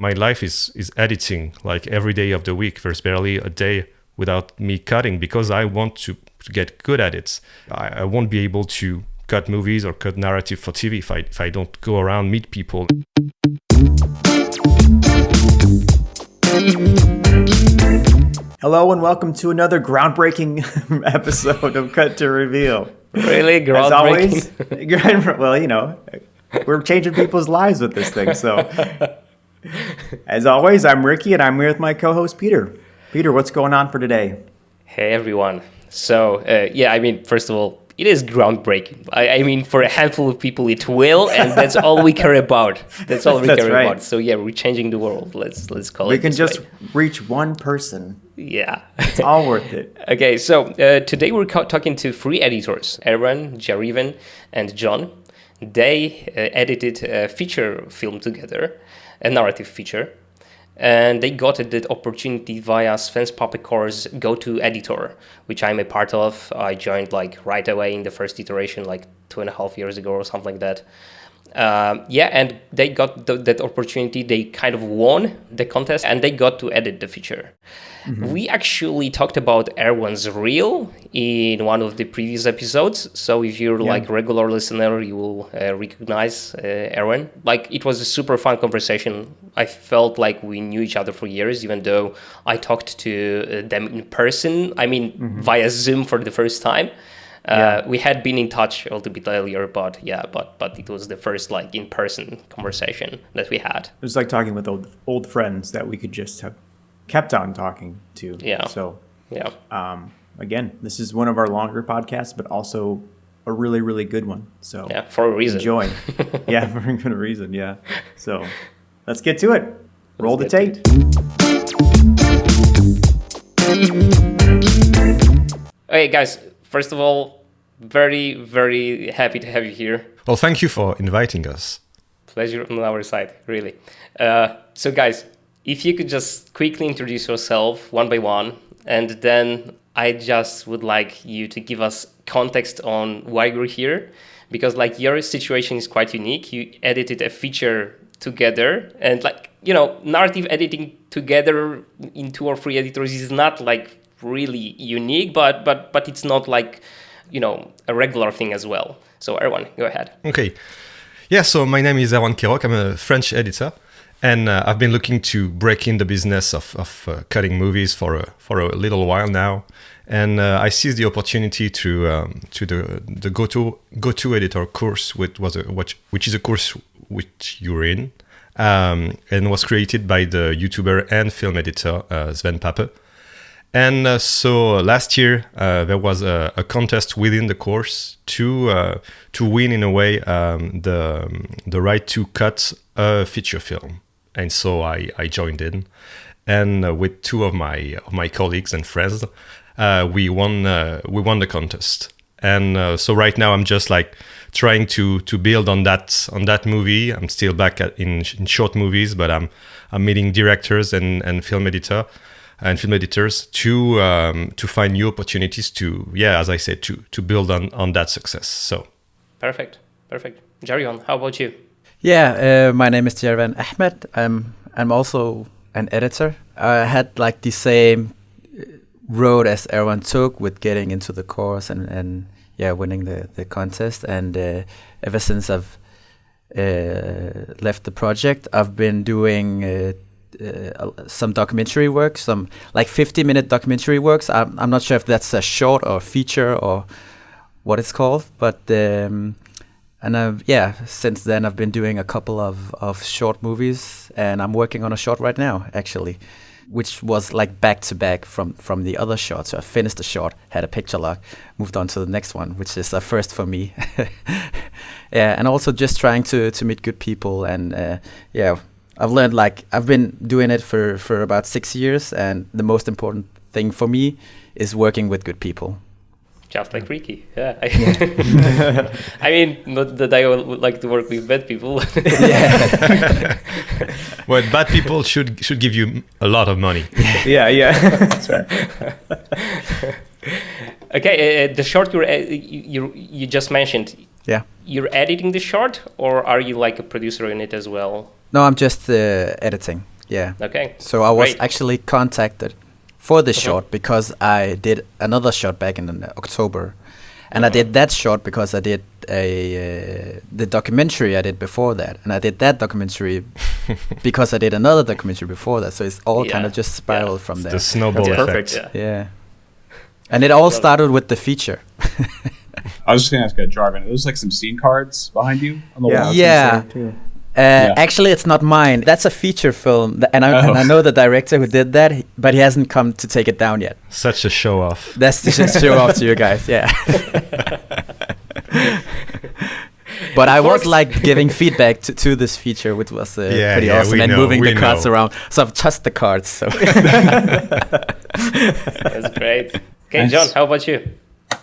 My life is editing, like every day of the week. There's barely a day without me cutting because I want to get good at it. I won't be able to cut movies or cut narrative for TV if I don't go around, meet people. Hello and welcome to another groundbreaking episode of Cut to Reveal. Really? Groundbreaking? As always, well, you know, we're changing people's lives with this thing. So, as always, I'm Ricky and I'm here with my co-host Peter. Peter, what's going on for today? Hey, everyone. So, first of all, it is groundbreaking. I mean, for a handful of people, it will, and that's all we care about. That's all we care about. So, yeah, we're changing the world. Let's call it. We can just reach one person. Yeah. It's all worth it. Okay, so today we're talking to three editors, Erwann, Jarivan, and John. They edited a feature film together, a narrative feature, and they got that opportunity via Sven's Pape course Go-To Editor, which I'm a part of. I joined like right away in the first iteration, like 2.5 years ago or something like that. And they got that opportunity. They kind of won the contest and they got to edit the feature. Mm-hmm. We actually talked about Erwann's reel in one of the previous episodes. So if you're like regular listener, you will recognize Erwann. Like, it was a super fun conversation. I felt like we knew each other for years, even though I talked to them in person. I mean, via Zoom for the first time. We had been in touch a little bit earlier, but it was the first like in-person conversation that we had. It was like talking with old friends that we could just have kept on talking to. Yeah. So, again, this is one of our longer podcasts, but also a really, really good one. So for a reason. Enjoy. For a good reason. Yeah. So let's get to it. Roll the tape. Okay, guys. First of all, very, very happy to have you here. Well, thank you for inviting us. Pleasure on our side, really. So guys, if you could just quickly introduce yourself one by one, and then I just would like you to give us context on why you're here, because like your situation is quite unique. You edited a feature together, and like, you know, narrative editing together in 2 or 3 editors is not like really unique, but it's not like, you know, a regular thing as well. So Erwann, go ahead. Okay. Yeah, so my name is Erwann Kerroc'h. I'm a French editor, and I've been looking to break in the business of cutting movies for a little while now. And I seized the opportunity to the Go-To Editor course, which is a course which you're in, and was created by the YouTuber and film editor Sven Pape. And so last year there was a contest within the course to win, in a way, the right to cut a feature film. And so I joined in, and with 2 of my colleagues and friends, we won the contest. And so right now I'm just like trying to build on that movie. I'm still back in short movies, but I'm meeting directors and film editors to find new opportunities to, as I said, to build on that success. So perfect. Jarivan, how about you? My name is Jarivan Ahmad. I'm also an editor. I had like the same road as Erwann took with getting into the course and winning the contest. And ever since I've left the project, I've been doing some documentary work, some like 50-minute documentary works. I'm not sure if that's a short or feature or what it's called, but since then I've been doing a couple of short movies, and I'm working on a short right now, actually, which was like back to back from the other short. So I finished the short, had a picture lock, moved on to the next one, which is a first for me. And also just trying to meet good people, and I've learned, like, I've been doing it for about 6 years, and the most important thing for me is working with good people. Just like Ricky, I mean, not that I would like to work with bad people. Well, bad people should give you a lot of money. That's right. Okay, the short you just mentioned, Yeah. You're editing the short, or are you like a producer in it as well? No, I'm just editing. Yeah. Okay. So I was Great. actually contacted for this short because I did another short back in October, and I did that short because I did the documentary I did before that, and I did that documentary because I did another documentary before that. So it's all kind of just spiraled from there. The snowball That's effect. perfect. Yeah. And it all started with the feature. I was just going to ask Jarivan, are those like some scene cards behind you on the Yeah, I wall? was Yeah. gonna say, too. Actually, it's not mine. That's a feature film, and I know the director who did that, but he hasn't come to take it down yet. Such a show off. That's to just show off to you guys, yeah. But I was like giving feedback to this feature, which was pretty awesome, and moving the cards around. So I've touched the cards. So That's great. Okay, Nice. John, how about you?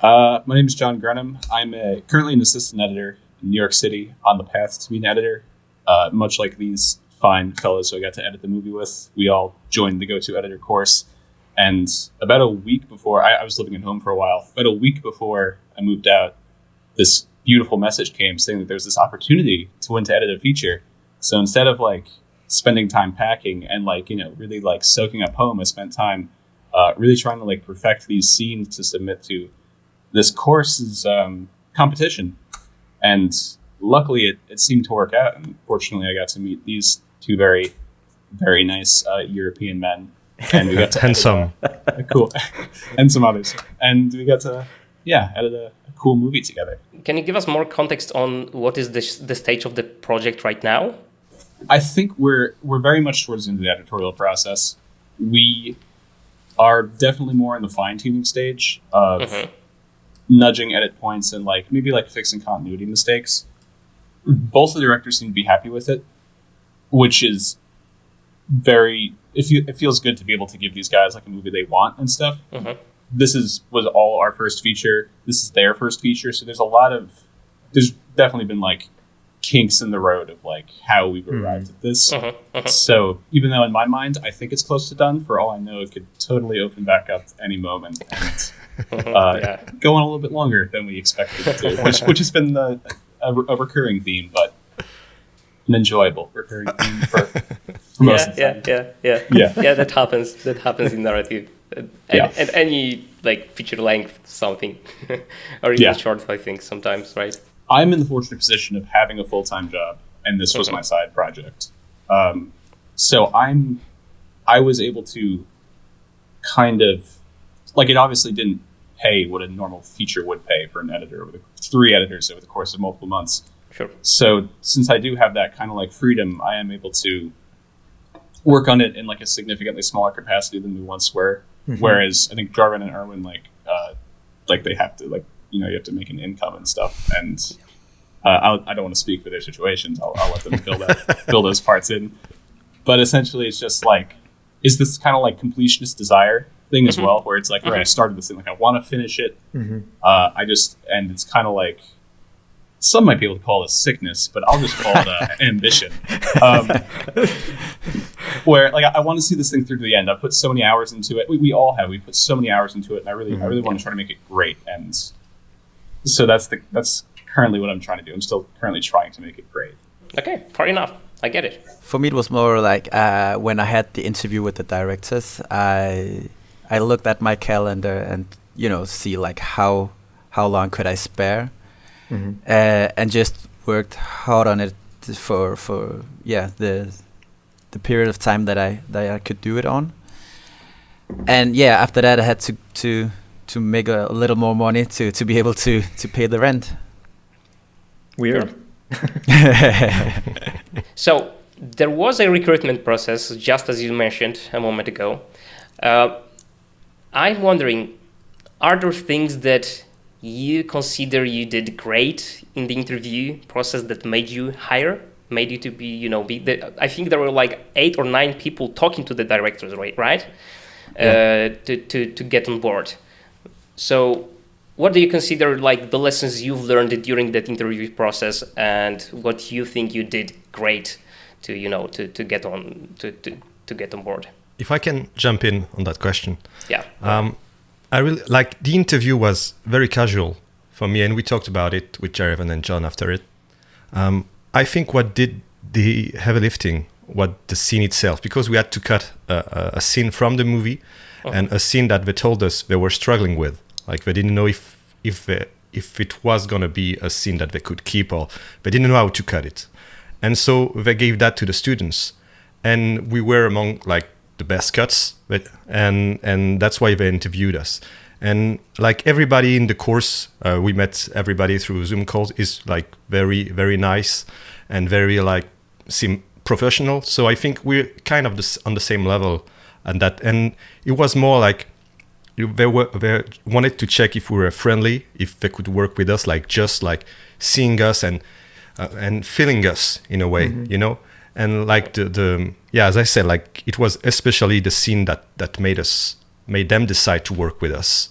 My name is John Grenham. I'm currently an assistant editor in New York City on the path to be an editor. Much like these fine fellows who I got to edit the movie with, we all joined the Go-To Editor course. And about a week before, I was living at home for a while, about a week before I moved out, this beautiful message came saying that there's this opportunity to win to edit a feature. So instead of like spending time packing and like, really like soaking up home, I spent time really trying to like perfect these scenes to submit to this course's competition. And luckily it seemed to work out. And fortunately I got to meet these two very, very nice European men. And we got to And some. cool, and some others. And we got to, edit a cool movie together. Can you give us more context on what is the stage of the project right now? I think we're very much towards the end of the editorial process. We are definitely more in the fine-tuning stage of nudging edit points and like maybe like fixing continuity mistakes. Both the directors seem to be happy with it, which is it feels good to be able to give these guys like a movie they want and stuff. This was all our first feature. This is their first feature. So there's definitely been like kinks in the road of like how we've arrived at this. So even though in my mind, I think it's close to done, for all I know, it could totally open back up any moment and go on a little bit longer than we expected it to, which has been a recurring theme, but an enjoyable recurring theme for most of the time. Yeah. That happens in narrative. And any like feature length something or even short, I think sometimes, right? I'm in the fortunate position of having a full-time job, and this was my side project. So I was able to kind of like, it obviously didn't pay what a normal feature would pay for an editor three editors over the course of multiple months. Sure. So since I do have that kind of like freedom, I am able to work on it in like a significantly smaller capacity than we once were. Whereas I think Jarivan and Erwann like they have to like, you have to make an income and stuff. And I don't want to speak for their situations. I'll let them fill those parts in. But essentially it's just like, is this kind of like completionist desire thing as well, where it's like, all right, I started this thing, like I want to finish it. And it's kind of like, some might be able to call it a sickness, but I'll just call it ambition. Where like I want to see this thing through to the end. I've put so many hours into it. We all have. We put so many hours into it, and I really want to try to make it great. And so that's currently what I'm trying to do. I'm still currently trying to make it great. Okay, fair enough. I get it. for me, it was more like when I had the interview with the directors, I looked at my calendar and see like how long could I spare, and just worked hard on it for the period of time that I could do it on. And after that I had to make a little more money to be able to pay the rent. Weird. So there was a recruitment process, just as you mentioned a moment ago. I'm wondering, are there things that you consider you did great in the interview process that made you hire, made you to be, I think there were like 8 or 9 people talking to the directors, right? To get on board. So what do you consider like the lessons you've learned during that interview process, and what you think you did great to get on board? If I can jump in on that question. Yeah. I really like the interview was very casual for me, and we talked about it with Jarivan and John after it. I think what did the heavy lifting, what the scene itself, because we had to cut a scene from the movie, and a scene that they told us they were struggling with. Like they didn't know if it was gonna be a scene that they could keep, or they didn't know how to cut it. And so they gave that to the students, and we were among like the best cuts, and that's why they interviewed us. And like everybody in the course, we met everybody through Zoom calls, is like very, very nice and very like professional. So I think we're kind of on the same level, and it was more like they wanted to check if we were friendly, if they could work with us, like just like seeing us and feeling us in a way, you know. And like as I said, like it was especially the scene that made them decide to work with us.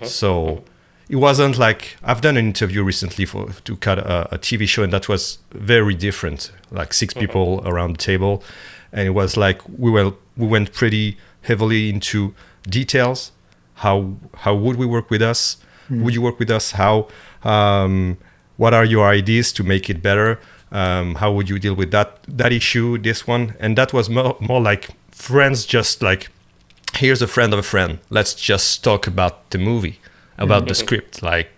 So it wasn't like, I've done an interview recently to cut a TV show, and that was very different, like 6 people around the table, and it was like we went pretty heavily into details. How would we work with us? Would you work with us? How what are your ideas to make it better? How would you deal with that issue, this one? And that was more like friends, just like, here's a friend of a friend. Let's just talk about the movie, about the script. Like,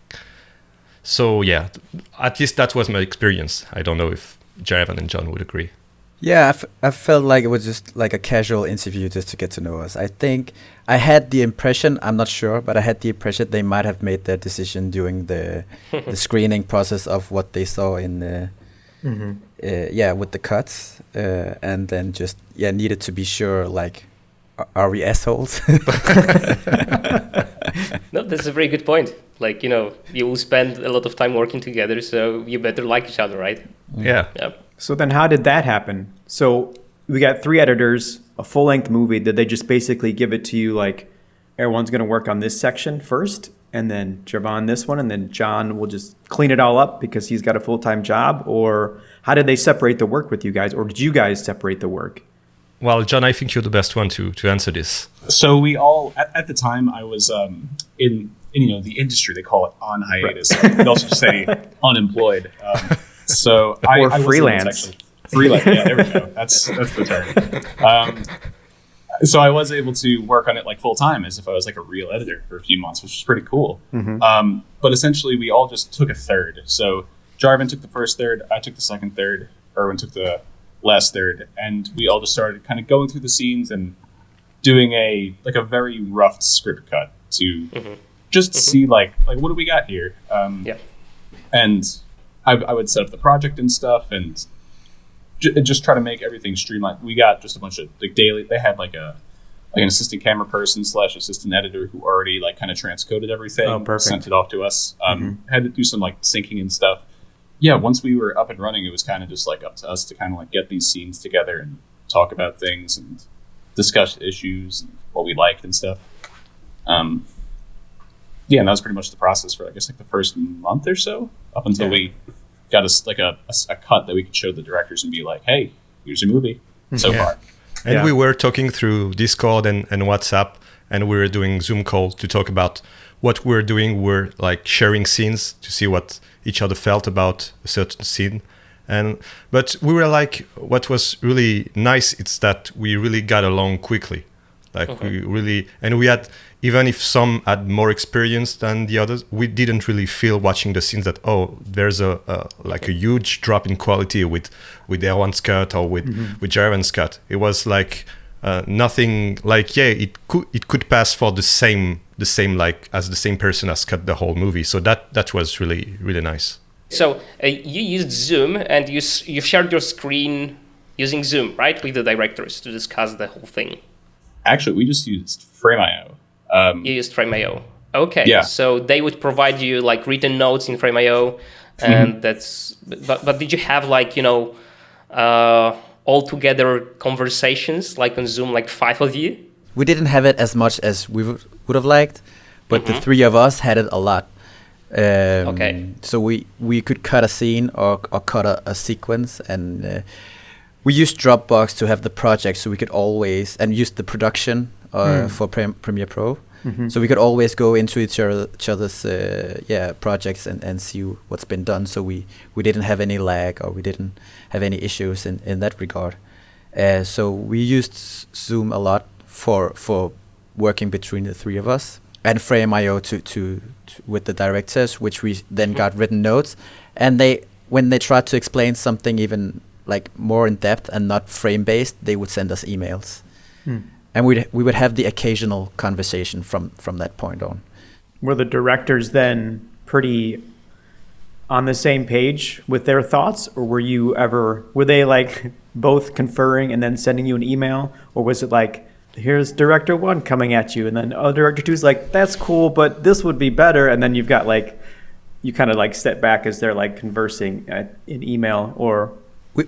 so yeah, at least that was my experience. I don't know if Jarivan and John would agree. Yeah, I felt like it was just like a casual interview just to get to know us. I think I had the impression, I'm not sure, but I had the impression they might have made their decision during the screening process of what they saw in the with the cuts, and then just needed to be sure, like, are we assholes? No, that's a very good point. Like, you know, you will spend a lot of time working together, so you better like each other, right? Yeah. So then how did that happen? So we got 3 editors, a full-length movie. Did they just basically give it to you like, everyone's going to work on this section first, and then Jarivan this one, and then John will just clean it all up because he's got a full-time job? Or how did they separate the work with you guys? Or did you guys separate the work? Well, John, I think you're the best one to answer this. So we all, at the time, I was in the industry, they call it on hiatus. Right. They also say unemployed. So or I freelance. Freelance, yeah, there we go. That's the term. So I was able to work on it like full time, as if I was like a real editor for a few months, which was pretty cool. But essentially, we all just took a third. So Jarivan took the first third, I took the second third, Erwann took the last third, and we all just started kind of going through the scenes and doing a very rough script cut to just see like what do we got here. And I would set up the project and stuff, and just try to make everything streamlined. We got just a bunch of like daily. They had like an assistant camera person / assistant editor who already like kind of transcoded everything, sent it off to us. Had to do some like syncing and stuff. Yeah, once we were up and running, it was kind of just like up to us to kind of like get these scenes together and talk about things and discuss issues and what we liked and stuff. And that was pretty much the process for I guess like the first month or so, up until we got us like a cut that we could show the directors and be like, hey, here's your movie so far. And we were talking through Discord and WhatsApp, and we were doing Zoom calls to talk about what we're doing. We're like sharing scenes to see what each other felt about a certain scene. But we were like, what was really nice, it's that we really got along quickly. Like we had, even if some had more experience than the others, we didn't really feel watching the scenes that, there's a huge drop in quality with Erwann's cut or with Jarivan's cut. It was like nothing like, it could pass for the same like as the same person has cut the whole movie. So that was really, really nice. So you used Zoom, and you shared your screen using Zoom, right, with the directors to discuss the whole thing. Actually, we just used Frame.io. You used Frame.io. Okay. Yeah. So they would provide you like written notes in Frame.io, and that's. But did you have like all together conversations like on Zoom, like 5 of you? We didn't have it as much as we would have liked, but the 3 of us had it a lot. So we could cut a scene or cut a sequence, and we used Dropbox to have the project, so we could always, and use the production for Premiere Pro, So we could always go into each other's projects and see what's been done. So we didn't have any lag, or we didn't have any issues in that regard. So we used Zoom a lot for working between the three of us, and Frame.io to with the directors, which we then got written notes. And when they tried to explain something even like more in depth and not frame based, they would send us emails. And we would have the occasional conversation from that point on. Were the directors then pretty on the same page with their thoughts, or were they like both conferring and then sending you an email, or was it like, here's director 1 coming at you, and then director 2 is like, that's cool, but this would be better, and then you've got like, you kind of like step back as they're like conversing in email, or?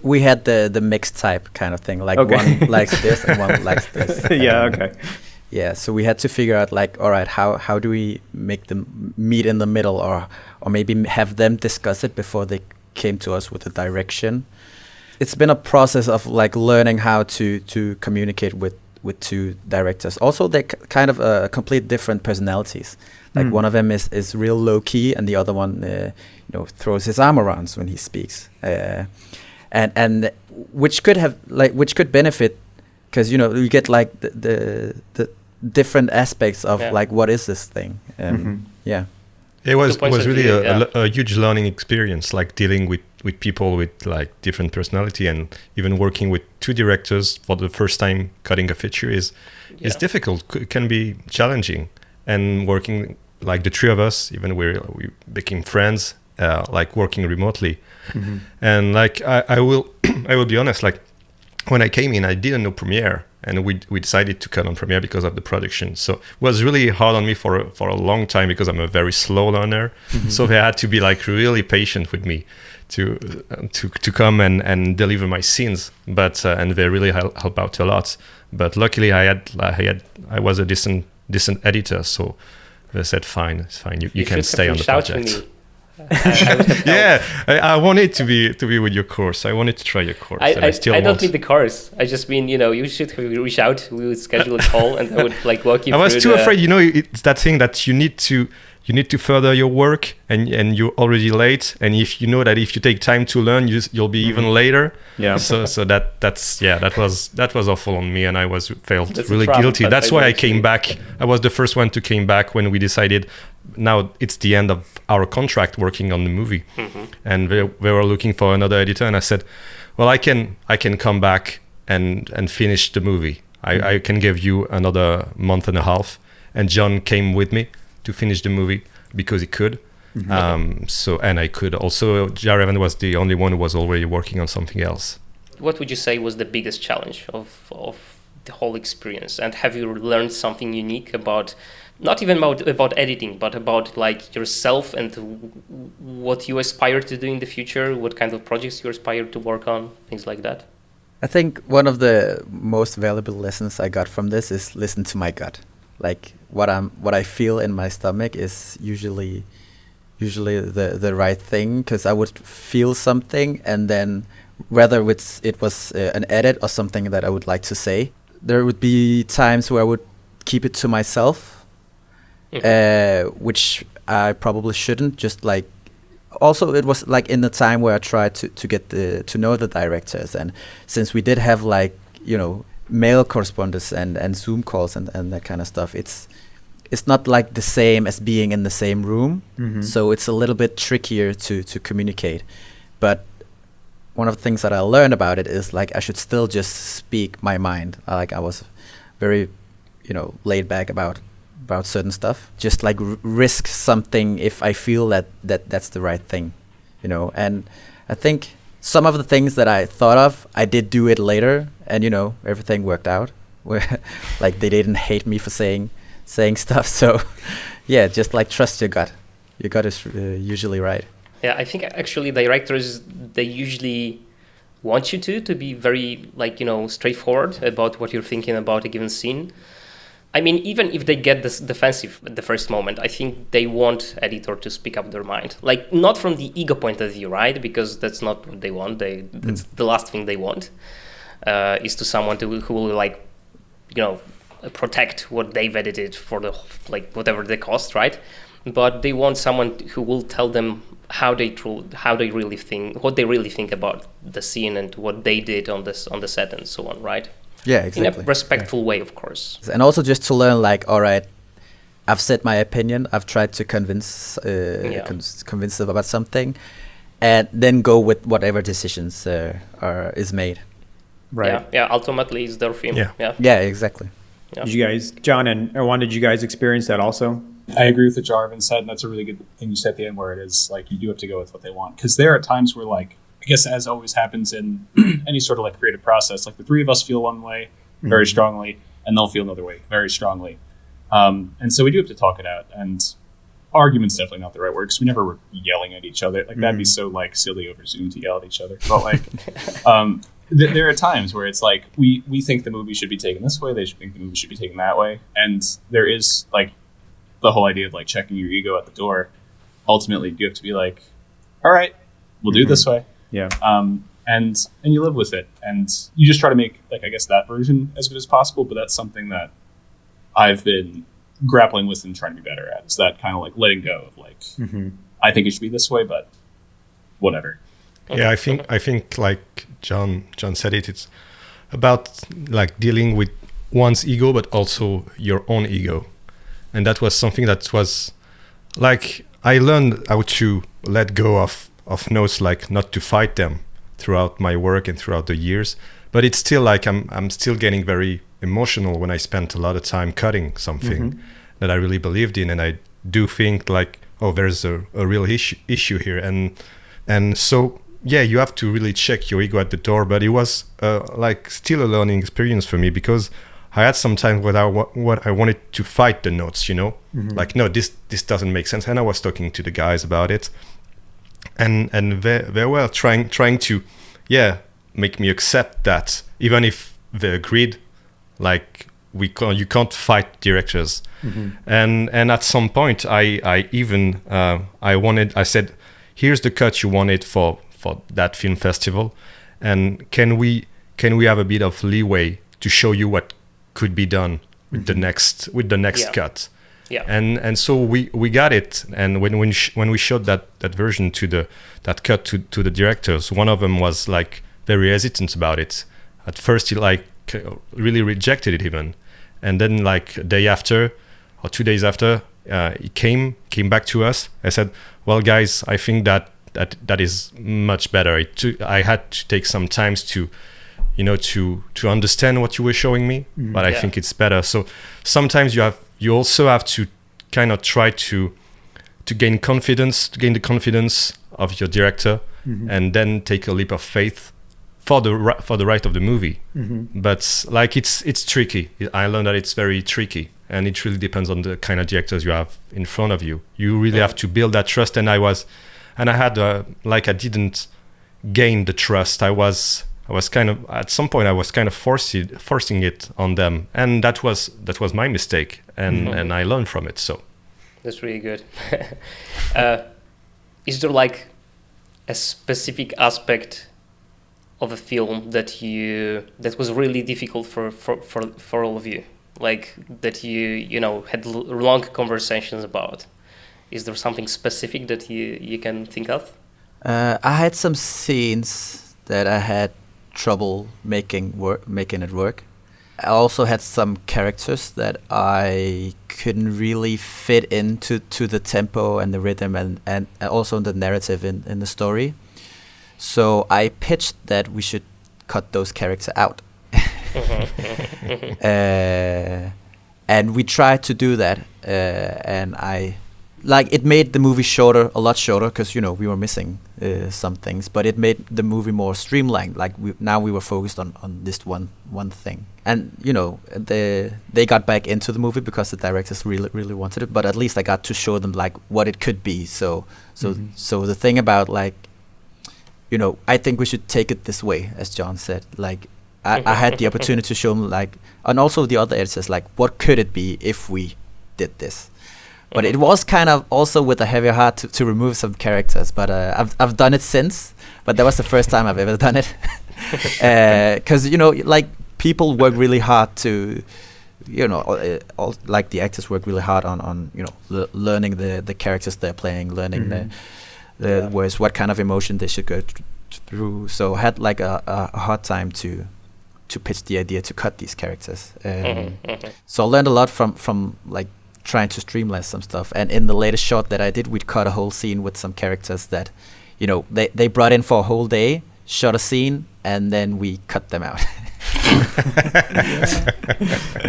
We had the mixed type kind of thing, like one likes this and one likes this. Yeah, okay. Yeah, so we had to figure out like, all right, how do we make them meet in the middle, or maybe have them discuss it before they came to us with a direction. It's been a process of like learning how to communicate with two directors. Also, they're kind of complete different personalities. Like one of them is real low key, and the other one throws his arm around when he speaks. And which could benefit, because you get like the different aspects of like, what is this thing? Yeah, it was really a huge learning experience, like dealing with people with like different personality, and even working with two directors for the first time cutting a feature is difficult. It can be challenging, and working like the three of us, even we became friends, like working remotely. And like I will be honest, like when I came in, I didn't know Premiere, and we decided to cut on Premiere because of the production. So it was really hard on me for a long time, because I'm a very slow learner. So they had to be like really patient with me to come and deliver my scenes, but and they really help out a lot. But luckily I was a decent editor, so they said fine, it's fine, you can stay on the project. I wanted to be with your course. I wanted to try your course. I don't need the course. I just mean, you should reach out. We would schedule a call, and I would like walk you through. I was too afraid. It's that thing that you need to further your work, and you're already late. And if you know that if you take time to learn, you'll be even later. Yeah. So that was awful on me, and I felt really guilty. That's why I came back. I was the first one to came back when we decided. Now it's the end of our contract working on the movie, and they were looking for another editor, and I said, well, I can come back and finish the movie. I can give you another month and a half. And John came with me to finish the movie because he could. And I could also. Jarivan was the only one who was already working on something else. What would you say was the biggest challenge of the whole experience? And have you learned something unique about, not even about editing, but about like yourself and what you aspire to do in the future, what kind of projects you aspire to work on, things like that? I think one of the most valuable lessons I got from this is listen to my gut. Like what I feel in my stomach is usually the right thing, because I would feel something, and then whether it was an edit or something that I would like to say, there would be times where I would keep it to myself, which I probably shouldn't. Just like, also it was like in the time where I tried to get to know the directors, and since we did have like mail correspondence and Zoom calls and that kind of stuff, it's not like the same as being in the same room. So it's a little bit trickier to communicate. But one of the things that I learned about it is like I should still just speak my mind. I was very laid back about certain stuff, just like risk something if I feel that's the right thing, and I think some of the things that I thought of, I did do it later, and everything worked out where like they didn't hate me for saying stuff. So yeah, just like trust your gut is usually right. Yeah, I think actually directors, they usually want you to be very straightforward about what you're thinking about a given scene. I mean, even if they get this defensive at the first moment, I think they want editor to speak up their mind. Like, not from the ego point of view, right? Because that's not what they want. That's the last thing they want, is to someone who will protect what they've edited for the like whatever the cost, right? But they want someone who will tell them how they really think, what they really think about the scene and what they did on the set and so on, right? Yeah, exactly. In a respectful way, of course. And also just to learn, like, all right, I've said my opinion. I've tried to convince them about something, and then go with whatever decisions is made. Right. Yeah. Ultimately, it's their film. Yeah, exactly. Yeah. Did you guys, John and Erwann, did you guys experience that also? I agree with what Jarivan said, and that's a really good thing you said at the end, where it is like you do have to go with what they want. Because there are times where, like, I guess as always happens in any sort of like creative process, like the three of us feel one way very strongly, and they'll feel another way very strongly. And so we do have to talk it out. And argument's definitely not the right word, because we never were yelling at each other. Like that'd be so like silly over Zoom to yell at each other. But like, there are times where it's like we think the movie should be taken this way, they should think the movie should be taken that way, and there is like the whole idea of like checking your ego at the door. Ultimately, you have to be like, all right, we'll do it this way. Yeah. And you live with it, and you just try to make, like, I guess that version as good as possible. But that's something that I've been grappling with and trying to be better at, is that kind of like letting go of like, I think it should be this way, but whatever. Yeah, I think like John said it, it's about like dealing with one's ego, but also your own ego. And that was something that was like, I learned how to let go of notes, like not to fight them throughout my work and throughout the years. But it's still like I'm still getting very emotional when I spent a lot of time cutting something that I really believed in. And I do think like, oh, there's a real issue here. And so, yeah, you have to really check your ego at the door. But it was like still a learning experience for me, because I had some time where I wanted to fight the notes, you know, like, no, this doesn't make sense. And I was talking to the guys about it, and they were trying to, make me accept that, even if they agreed, like you can't fight directors. And at some point, I said, here's the cut you wanted for that film festival, and can we have a bit of leeway to show you what could be done with the next cut. And so we got it. And when we showed that version that cut to the directors, one of them was like very hesitant about it. At first, he like really rejected it even, and then like a day after or 2 days after, he came back to us. I said, well, guys, I think that is much better. I had to take some time to understand what you were showing me, but I think it's better. So sometimes you also have to kind of try to gain the confidence of your director, and then take a leap of faith for the right of the movie. But like it's tricky. I learned that it's very tricky, and it really depends on the kind of directors you have in front of you. You really have to build that trust. And I had I didn't gain the trust. I was kind of, at some point I was kind of forcing it on them, and that was my mistake, and I learned from it. So that's really good. Is there like a specific aspect of a film that was really difficult for all of you, like that you had long conversations about? Is there something specific that you can think of? I had some scenes that I had trouble making it work. I also had some characters that I couldn't really fit into the tempo and the rhythm and also the narrative in the story. So I pitched that we should cut those characters out. And we tried to do that, and it made the movie a lot shorter, because we were missing some things, but it made the movie more streamlined. Like we were focused on this one thing, and they got back into the movie because the directors really wanted it. But at least I got to show them like what it could be. So the thing about like, I think we should take it this way, as John said. Like I had the opportunity to show them like, and also the other editors, like what could it be if we did this. But it was kind of also with a heavier heart to remove some characters. But I've done it since. But that was the first time I've ever done it. Because like people work really hard to like the actors worked really hard on learning the characters they're playing, learning the words, what kind of emotion they should go through. So I had like a hard time to pitch the idea to cut these characters. So I learned a lot from like trying to streamline some stuff. And in the latest shot that I did, we'd cut a whole scene with some characters that, they brought in for a whole day, shot a scene, and then we cut them out.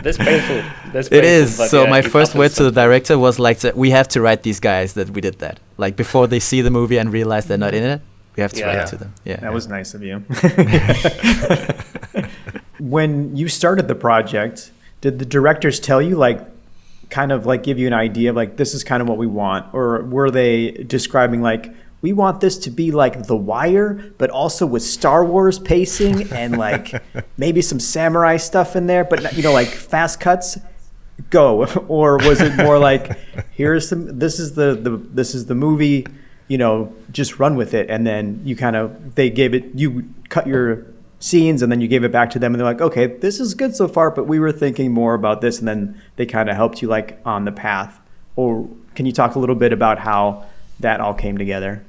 That's painful. It is. So my first word to the director was like, we have to write these guys that we did that. Like before they see the movie and realize they're not in it, we have to write to them. Yeah, that was nice of you. When you started the project, did the directors tell you, like, kind of like give you an idea of like, this is kind of what we want? Or were they describing like, we want this to be like The Wire, but also with Star Wars pacing and like maybe some samurai stuff in there, but like fast cuts, go? Or was it more like, this is the movie, just run with it, and then you you cut your scenes and then you gave it back to them and they're like, okay, this is good so far, but we were thinking more about this, and then they kind of helped you like on the path? Or can you talk a little bit about how that all came together?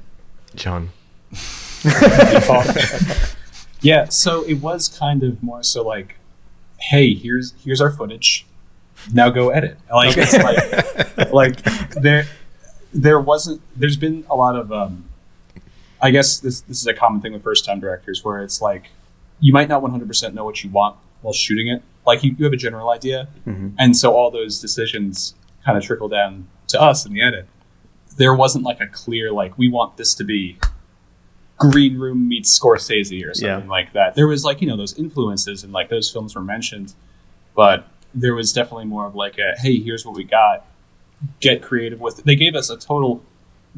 John. Yeah, so it was kind of more so like, hey, here's our footage, now go edit. Like, it's like there's been a lot of I guess this is a common thing with first time directors, where it's like you might not 100% know what you want while shooting it. Like you have a general idea, and so all those decisions kind of trickle down to us in the edit. There wasn't like a clear, like, we want this to be Green Room meets Scorsese or something like that. There was like, those influences and like those films were mentioned, but there was definitely more of like hey, here's what we got, get creative with it. They gave us a total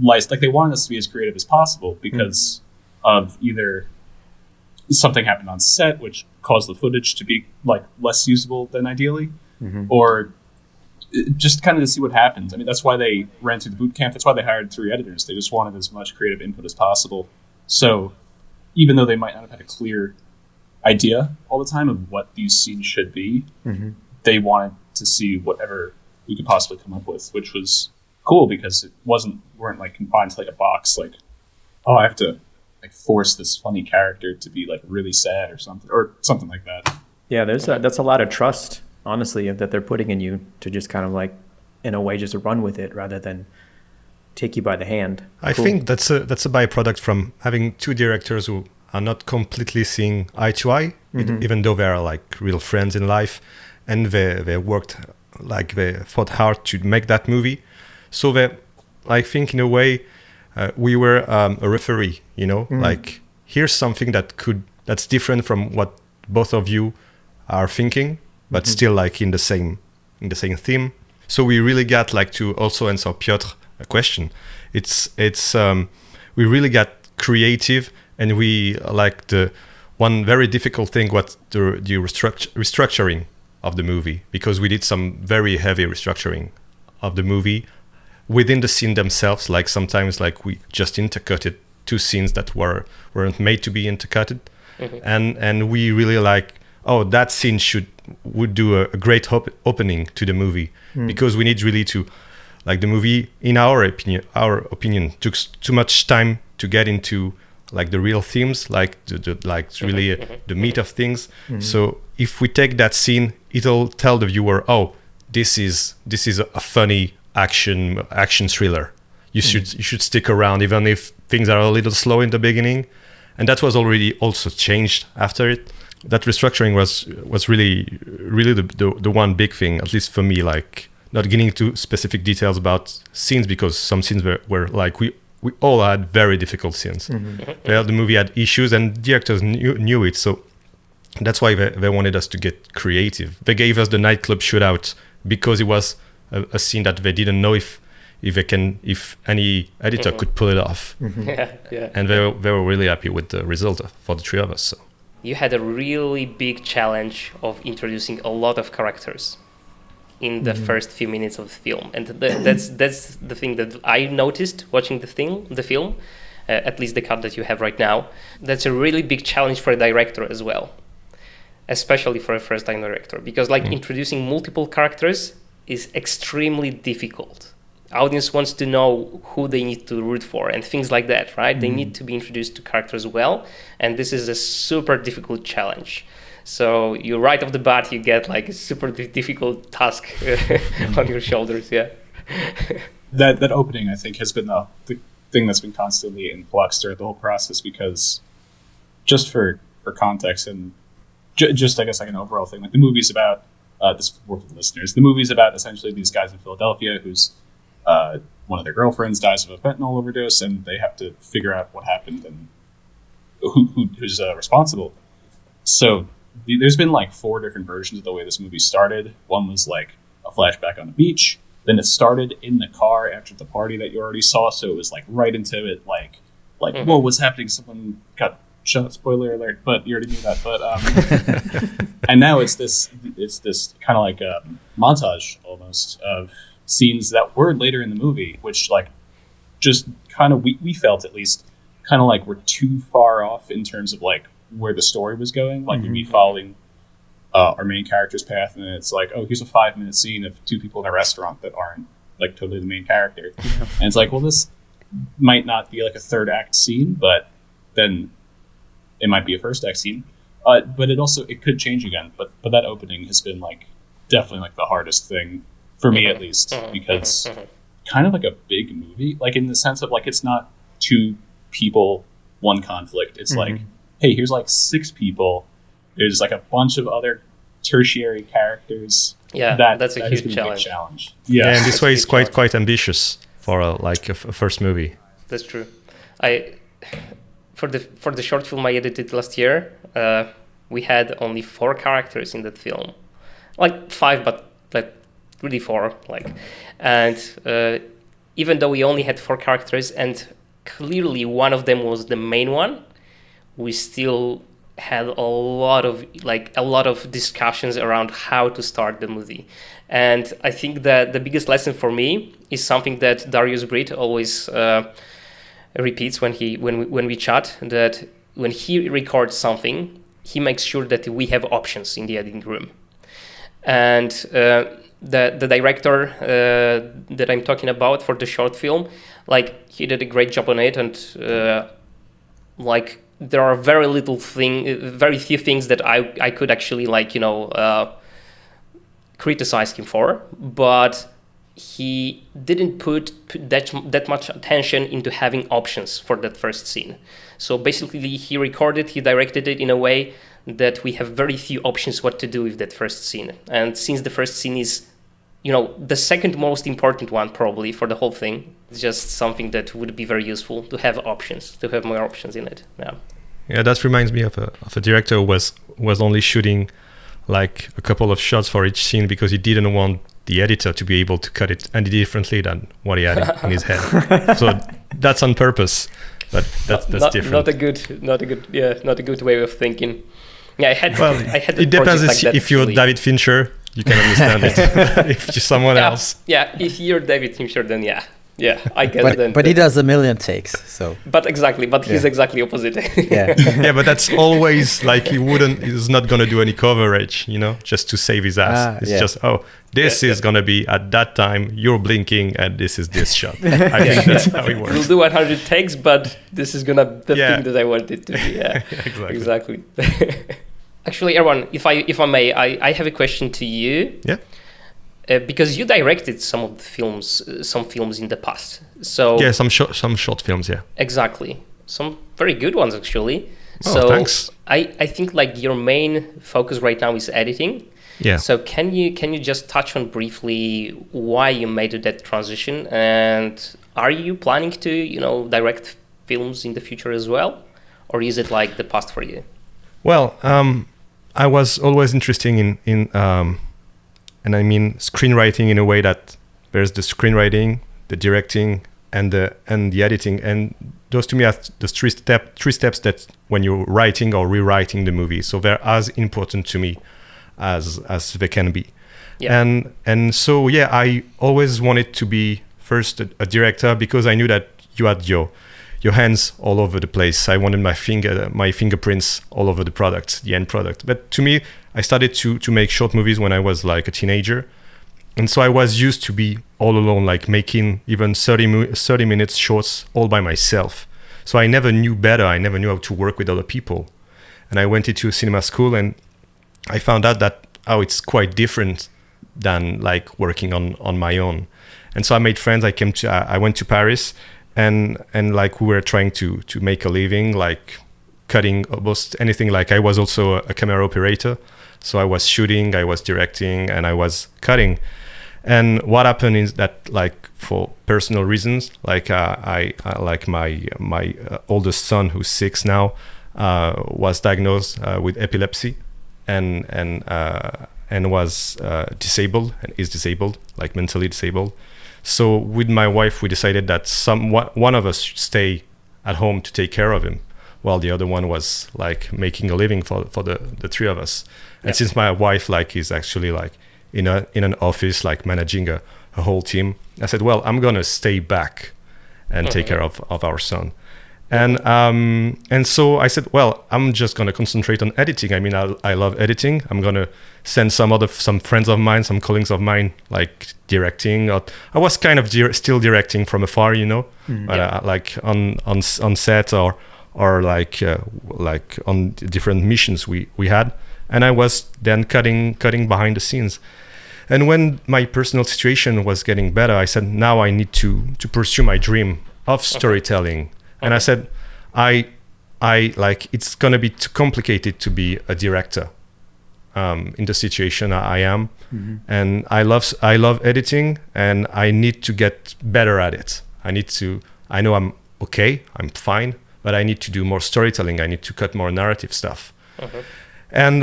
license, like they wanted us to be as creative as possible because of either something happened on set which caused the footage to be like less usable than ideally, or just kind of to see what happens. I mean, that's why they ran through the boot camp. That's why they hired 3 editors. They just wanted as much creative input as possible. So even though they might not have had a clear idea all the time of what these scenes should be, they wanted to see whatever we could possibly come up with, which was cool because weren't like confined to like a box, like, oh, I have to like force this funny character to be like really sad or something like that. Yeah, that's a lot of trust, honestly, that they're putting in you to just kind of like, in a way, just run with it rather than take you by the hand. I think that's a byproduct from having 2 directors who are not completely seeing eye to eye, even though they are like real friends in life, and they worked, like they fought hard to make that movie. So I think in a way we were a referee, like here's something that's different from what both of you are thinking, but still like in the same theme. So we really got like, to also answer Piotr a question. It's we really got creative, and we like the one very difficult thing was the restructuring of the movie, because we did some very heavy restructuring of the movie within the scene themselves. Like sometimes like we just intercutted 2 scenes that weren't made to be intercutted, and we really like, oh, that scene would do a great opening to the movie, because we need really to, like, the movie, in our opinion, took too much time to get into like the real themes, like the meat of things. So if we take that scene, it'll tell the viewer, oh, this is a funny action thriller. You should stick around, even if things are a little slow in the beginning. And that was already also changed after it. That restructuring was really the one big thing, at least for me, like not getting into specific details about scenes, because some scenes were like, we all had very difficult scenes. The movie had issues, and the actors knew it. So that's why they wanted us to get creative. They gave us the nightclub shootout because it was a scene that they didn't know if any editor could pull it off. And they were really happy with the result for the 3 of us. So you had a really big challenge of introducing a lot of characters in the first few minutes of the film, and that's the thing that I noticed watching the film, at least the cut that you have right now. That's a really big challenge for a director as well. especially for a first-time director, because like introducing multiple characters is extremely difficult. Audience wants to know who they need to root for and things like that, right? They need to be introduced to characters well, and this is a super difficult challenge. So you right off the bat, you get like a super difficult task on your shoulders, yeah. That opening, I think, has been the thing that's been constantly in flux throughout the whole process, because just for context and just I guess like an overall thing, like the movie's about this for the listeners. The movie's about essentially these guys in Philadelphia whose one of their girlfriends dies of a fentanyl overdose, and they have to figure out what happened and who's responsible. So there's been like 4 different versions of the way this movie started. One was like a flashback on the beach. Then it started in the car after the party that you already saw, so it was like right into it, like whoa, what's happening? Someone got shot. Spoiler alert! But you already knew that. But and now it's this kind of like a montage almost of scenes that were later in the movie, which like just kind of we felt at least kind of like were too far off in terms of like where the story was going. Like we'd be following our main character's path, and it's like, oh, here's a 5-minute scene of 2 people in a restaurant that aren't like totally the main character. And it's like, well, this might not be like a 3rd act scene, but then it might be a 1st act scene. But it could change again. But that opening has been like definitely like the hardest thing for me, at least, because kind of like a big movie, like in the sense of like it's not 2 people, 1 conflict. It's like, hey, here's like 6 people. There's like a bunch of other tertiary characters. Yeah, that's a huge challenge. Yeah, and this way is quite ambitious for a first movie. That's true. For the short film I edited last year, we had only 4 characters in that film, like 5, but like really 4. Like, and even though we only had 4 characters, and clearly one of them was the main one, we still had a lot of discussions around how to start the movie. And I think that the biggest lesson for me is something that Darius Britt always repeats when we chat, that when he records something, he makes sure that we have options in the editing room. And the director that I'm talking about for the short film, like he did a great job on it, and like there are very few things that I could actually criticize him for, but he didn't put that much attention into having options for that first scene. So basically he directed it in a way that we have very few options what to do with that first scene. And since the first scene is, the second most important one probably for the whole thing, it's just something that would be very useful to have options, to have more options in it. Yeah, that reminds me of a director who was only shooting like a couple of shots for each scene because he didn't want the editor to be able to cut it any differently than what he had in his head. So that's on purpose, but that's different. Not a good way of thinking. Yeah, I had it depends if you're David Fincher, you can understand it. If you're someone else. Yeah, if you're David Fincher, then yeah, I get it. Then, but he does a million takes, so. But he's exactly opposite. Yeah, but that's always like he's not gonna do any coverage, just to save his ass. It's just this is gonna be at that time. You're blinking, and this is this shot. I think that's how it works. We'll do 100 takes, but this is gonna be the thing that I want it to be. Yeah, exactly. Actually, Erwann, if I may, I have a question to you. Yeah. Because you directed some films in the past. So yeah, some short films. Yeah. Exactly. Some very good ones actually. Oh, thanks. I think like your main focus right now is editing. Yeah. So can you just touch on briefly why you made that transition, and are you planning to direct films in the future as well, or is it like the past for you? Well, I was always interested in and I mean screenwriting in a way that there's the screenwriting, the directing, and the editing, and those to me are the three steps that when you're writing or rewriting the movie. So they're as important to me as they can be. Yeah. And so I always wanted to be first a director because I knew that you had your hands all over the place. I wanted my fingerprints all over the end product. But to me, I started to make short movies when I was like a teenager. And so I was used to be all alone, like making even 30 minutes shorts all by myself. So I never knew better. I never knew how to work with other people. And I went into cinema school and I found out that, it's quite different than like working on my own. And so I made friends. I went to Paris and like we were trying to make a living, like cutting almost anything. Like I was also a camera operator. So I was shooting, I was directing, and I was cutting. And what happened is that, like, for personal reasons, like I like my oldest son, who's 6 now, was diagnosed with epilepsy, and was disabled and is disabled, like mentally disabled. So with my wife, we decided that one of us should stay at home to take care of him, while the other one was like making a living for the three of us. And since my wife like is actually like in an office, like managing a whole team, I said, well, I'm gonna stay back and take care of our son. And so I said, well, I'm just gonna concentrate on editing. I mean, I love editing. I'm gonna send some friends of mine, some colleagues of mine, like directing. I was kind of still directing from afar, but like on set or like on different missions we had. And I was then cutting behind the scenes. And when my personal situation was getting better, I said, now I need to pursue my dream of storytelling. And I said, I like, it's gonna be too complicated to be a director in the situation I am. Mm-hmm. And I love editing, and I need to get better at it. I know I'm okay, I'm fine, but I need to do more storytelling. I need to cut more narrative stuff. Okay. And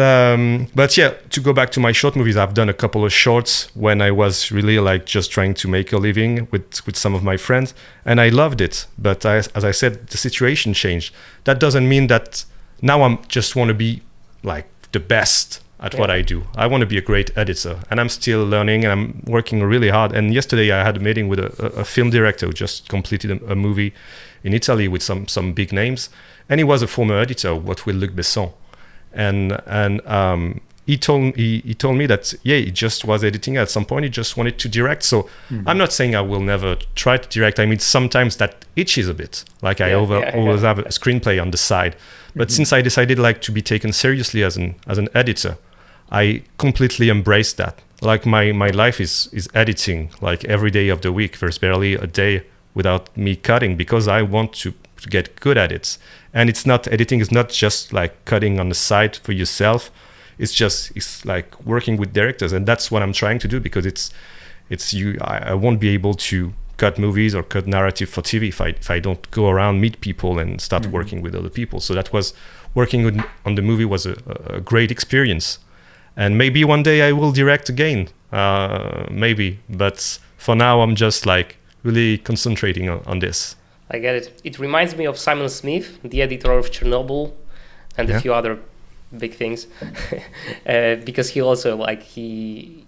but yeah, to go back to my short movies, I've done a couple of shorts when I was really like just trying to make a living with some of my friends, and I loved it. But as I said, the situation changed. That doesn't mean that now I'm just want to be like the best at what I do. I want to be a great editor, and I'm still learning, and I'm working really hard. And yesterday I had a meeting with a film director who just completed a movie in Italy with some big names, and he was a former editor, what with Luc Besson. And he told me that he just was editing at some point. He just wanted to direct. So I'm not saying I will never try to direct. I mean, sometimes that itches a bit. Like I always have a screenplay on the side. But since I decided like to be taken seriously as an editor, I completely embraced that. Like my life is editing. Like every day of the week, there's barely a day without me cutting, because I want to get good at it. And editing is not just like cutting on the side for yourself. It's like working with directors, and that's what I'm trying to do, because I won't be able to cut movies or cut narrative for TV if I don't go around, meet people, and start working with other people. So that was working on the movie was a great experience, and maybe one day I will direct again, maybe. But for now, I'm just like really concentrating on this. I get it. It reminds me of Simon Smith, the editor of Chernobyl, and a few other big things, because he also he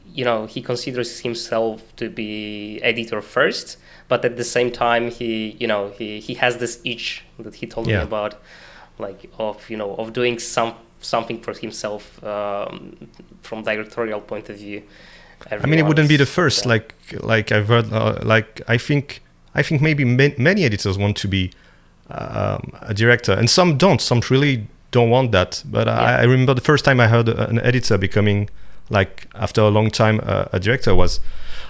considers himself to be editor first, but at the same time he has this itch that he told me about, like of doing something for himself from directorial point of view. I mean, it wouldn't be the first. Like I've heard. I think maybe many editors want to be a director, and some don't. Some really don't want that. But I remember the first time I heard an editor becoming, like, after a long time, a director was,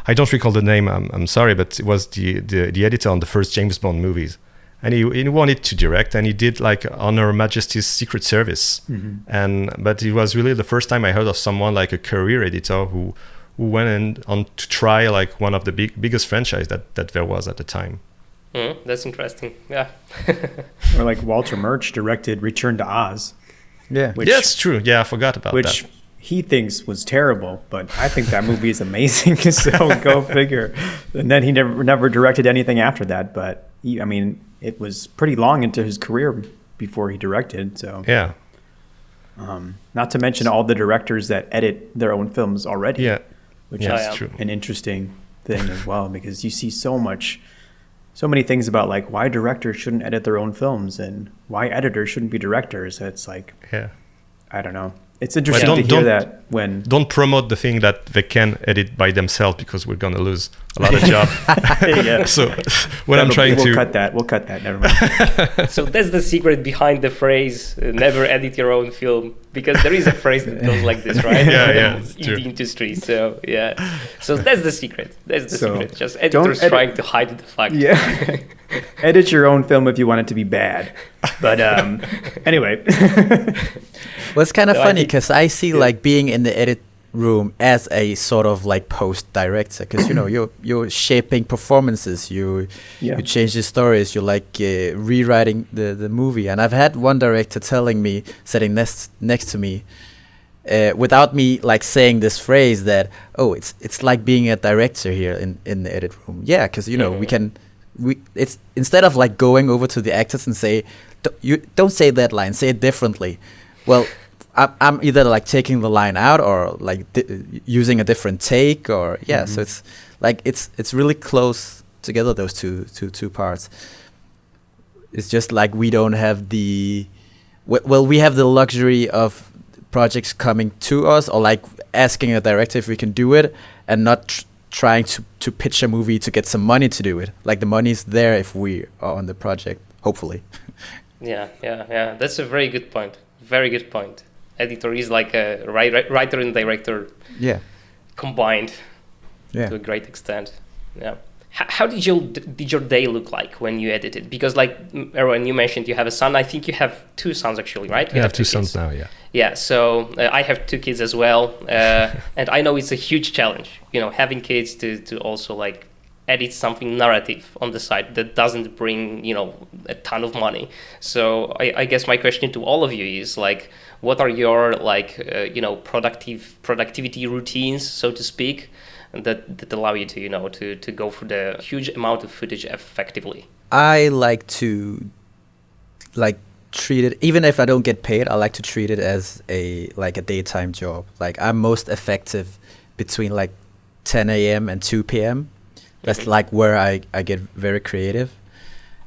I don't recall the name. I'm sorry, but it was the editor on the first James Bond movies, and he wanted to direct, and he did like on Her Majesty's Secret Service, but it was really the first time I heard of someone like a career editor who went on to try like one of the biggest franchise that there was at the time. That's interesting. Yeah. Or like Walter Murch directed Return to Oz. Yeah, that's true. Yeah, I forgot about that. Which he thinks was terrible, but I think that movie is amazing. So go figure. And then he never directed anything after that. But it was pretty long into his career before he directed. So yeah. Not to mention all the directors that edit their own films already. Yeah. Which is true. An interesting thing as well, because you see so many things about like why directors shouldn't edit their own films and why editors shouldn't be directors. It's like, I don't know. It's interesting Well, to hear that when Don't promote the thing that they can edit by themselves, because we're gonna lose a lot of job. yeah. So what I'm trying we'll to cut that. Never mind. So that's the secret behind the phrase "never edit your own film," because there is a phrase that goes like this, right? Yeah, in it's the true. industry. So yeah, so that's the secret. That's the So, secret. Just don't editors edit- trying to hide the fact. Yeah. Edit your own film if you want it to be bad. But anyway. Well, it's kind of No, I funny think- because I see like being in the edit room as a sort of like post director, because you're shaping performances, you change the stories, you're like rewriting the movie. And I've had one director telling me, sitting next to me, without me like saying this phrase, that it's like being a director here in the edit room. Yeah, because it's instead of like going over to the actors and say, you don't say that line, say it differently. Well, I'm either like taking the line out or like using a different take, or so it's like it's really close together, those two parts. It's just like we don't have we have the luxury of projects coming to us, or like asking a director if we can do it, and not trying to pitch a movie to get some money to do it. Like the money's there if we are on the project, hopefully. Yeah. That's a very good point. Very good point. Editor is like a writer and director combined to a great extent. Yeah. How did your day look like when you edited? Because like Erwann, you mentioned you have a son. I think you have two sons actually, right? I have two sons now, yeah. Yeah, so I have two kids as well. And I know it's a huge challenge, having kids to also like edit something narrative on the side that doesn't bring, a ton of money. So I guess my question to all of you is like, what are your like, productivity routines, so to speak, that allow you to go through the huge amount of footage effectively? I like to like treat it, even if I don't get paid, I like to treat it as a daytime job. Like I'm most effective between like 10 a.m. and 2 p.m. That's like where I get very creative.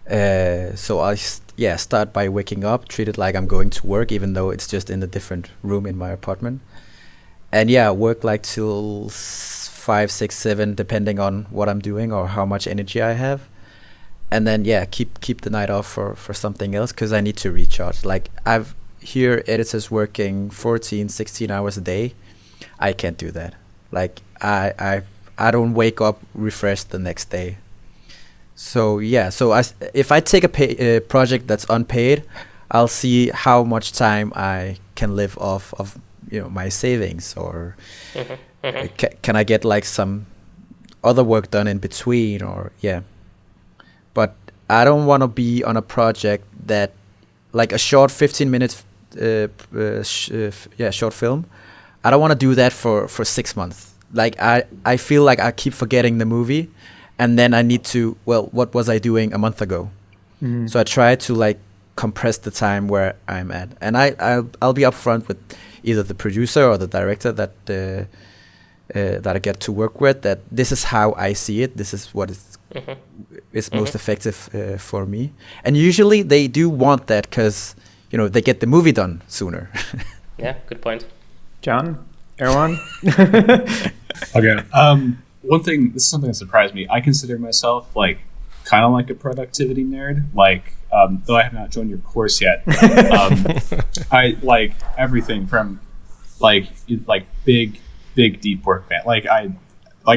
So I start by waking up, treat it like I'm going to work, even though it's just in a different room in my apartment. And work like till 5, 6, 7, depending on what I'm doing or how much energy I have. And then keep the night off for something else, because I need to recharge. Like I've hear editors working 14, 16 hours a day. I can't do that. Like I don't wake up refreshed the next day. So if I take a project that's unpaid, I'll see how much time I can live off of my savings, or can I get like some other work done in between, or But I don't want to be on a project that, like a short 15 minutes short film. I don't want to do that for 6 months. Like I feel like I keep forgetting the movie, and then I need to, what was I doing a month ago? So I try to like compress the time where I'm at, and I'll be upfront with either the producer or the director that I get to work with, that this is how I see it. This is what is most effective for me, and usually they do want that because they get the movie done sooner. Yeah, good point. John, Erwann. Okay. One thing, this is something that surprised me. I consider myself like kind of like a productivity nerd. Like, though I have not joined your course yet, I like everything from like big deep work fan. Like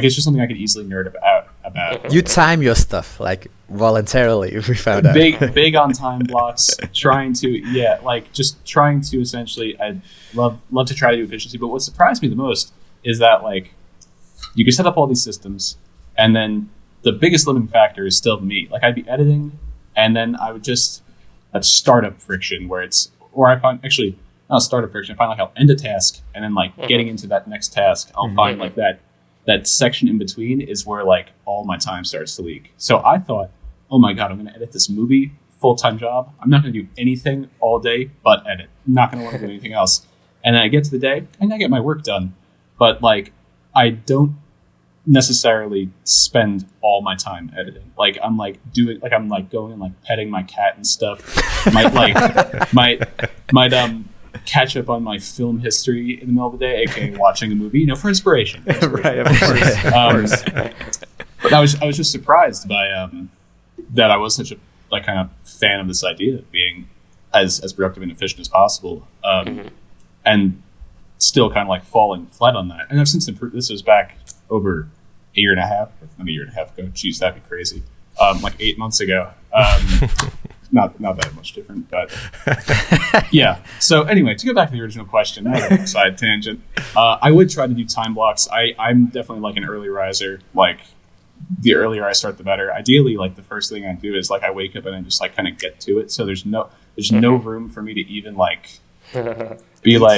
it's just something I could easily nerd about. You time your stuff like voluntarily. We found out. Big on time blocks. Trying to essentially. I love to try to do efficiency. But what surprised me the most is that like you can set up all these systems, and then the biggest limiting factor is still me. Like I'd be editing, and then I would just that startup friction I find actually not startup friction. I find like I'll end a task, and then like getting into that next task, I'll find like that section in between is where like all my time starts to leak. So I thought, oh my God, I'm going to edit this movie, full-time job. I'm not going to do anything all day but edit. I'm not going to want to do anything else. And then I get to the day and I get my work done. But like, I don't necessarily spend all my time editing. Like I'm like going and like petting my cat and stuff. Might catch up on my film history in the middle of the day, aka watching a movie, for inspiration. Right, of course. But I was just surprised by that I was such a kind of fan of this idea of being as productive and efficient as possible, and still kind of falling flat on that. And I've since improved. This was back over a year and a half ago. Jeez, that'd be crazy. 8 months ago. Not that much different, but yeah. So anyway, to go back to the original question, not a side tangent. I would try to do time blocks. I'm definitely an early riser. The earlier I start, the better. Ideally, the first thing I do is I wake up and I just kind of get to it. So there's no room for me to even be no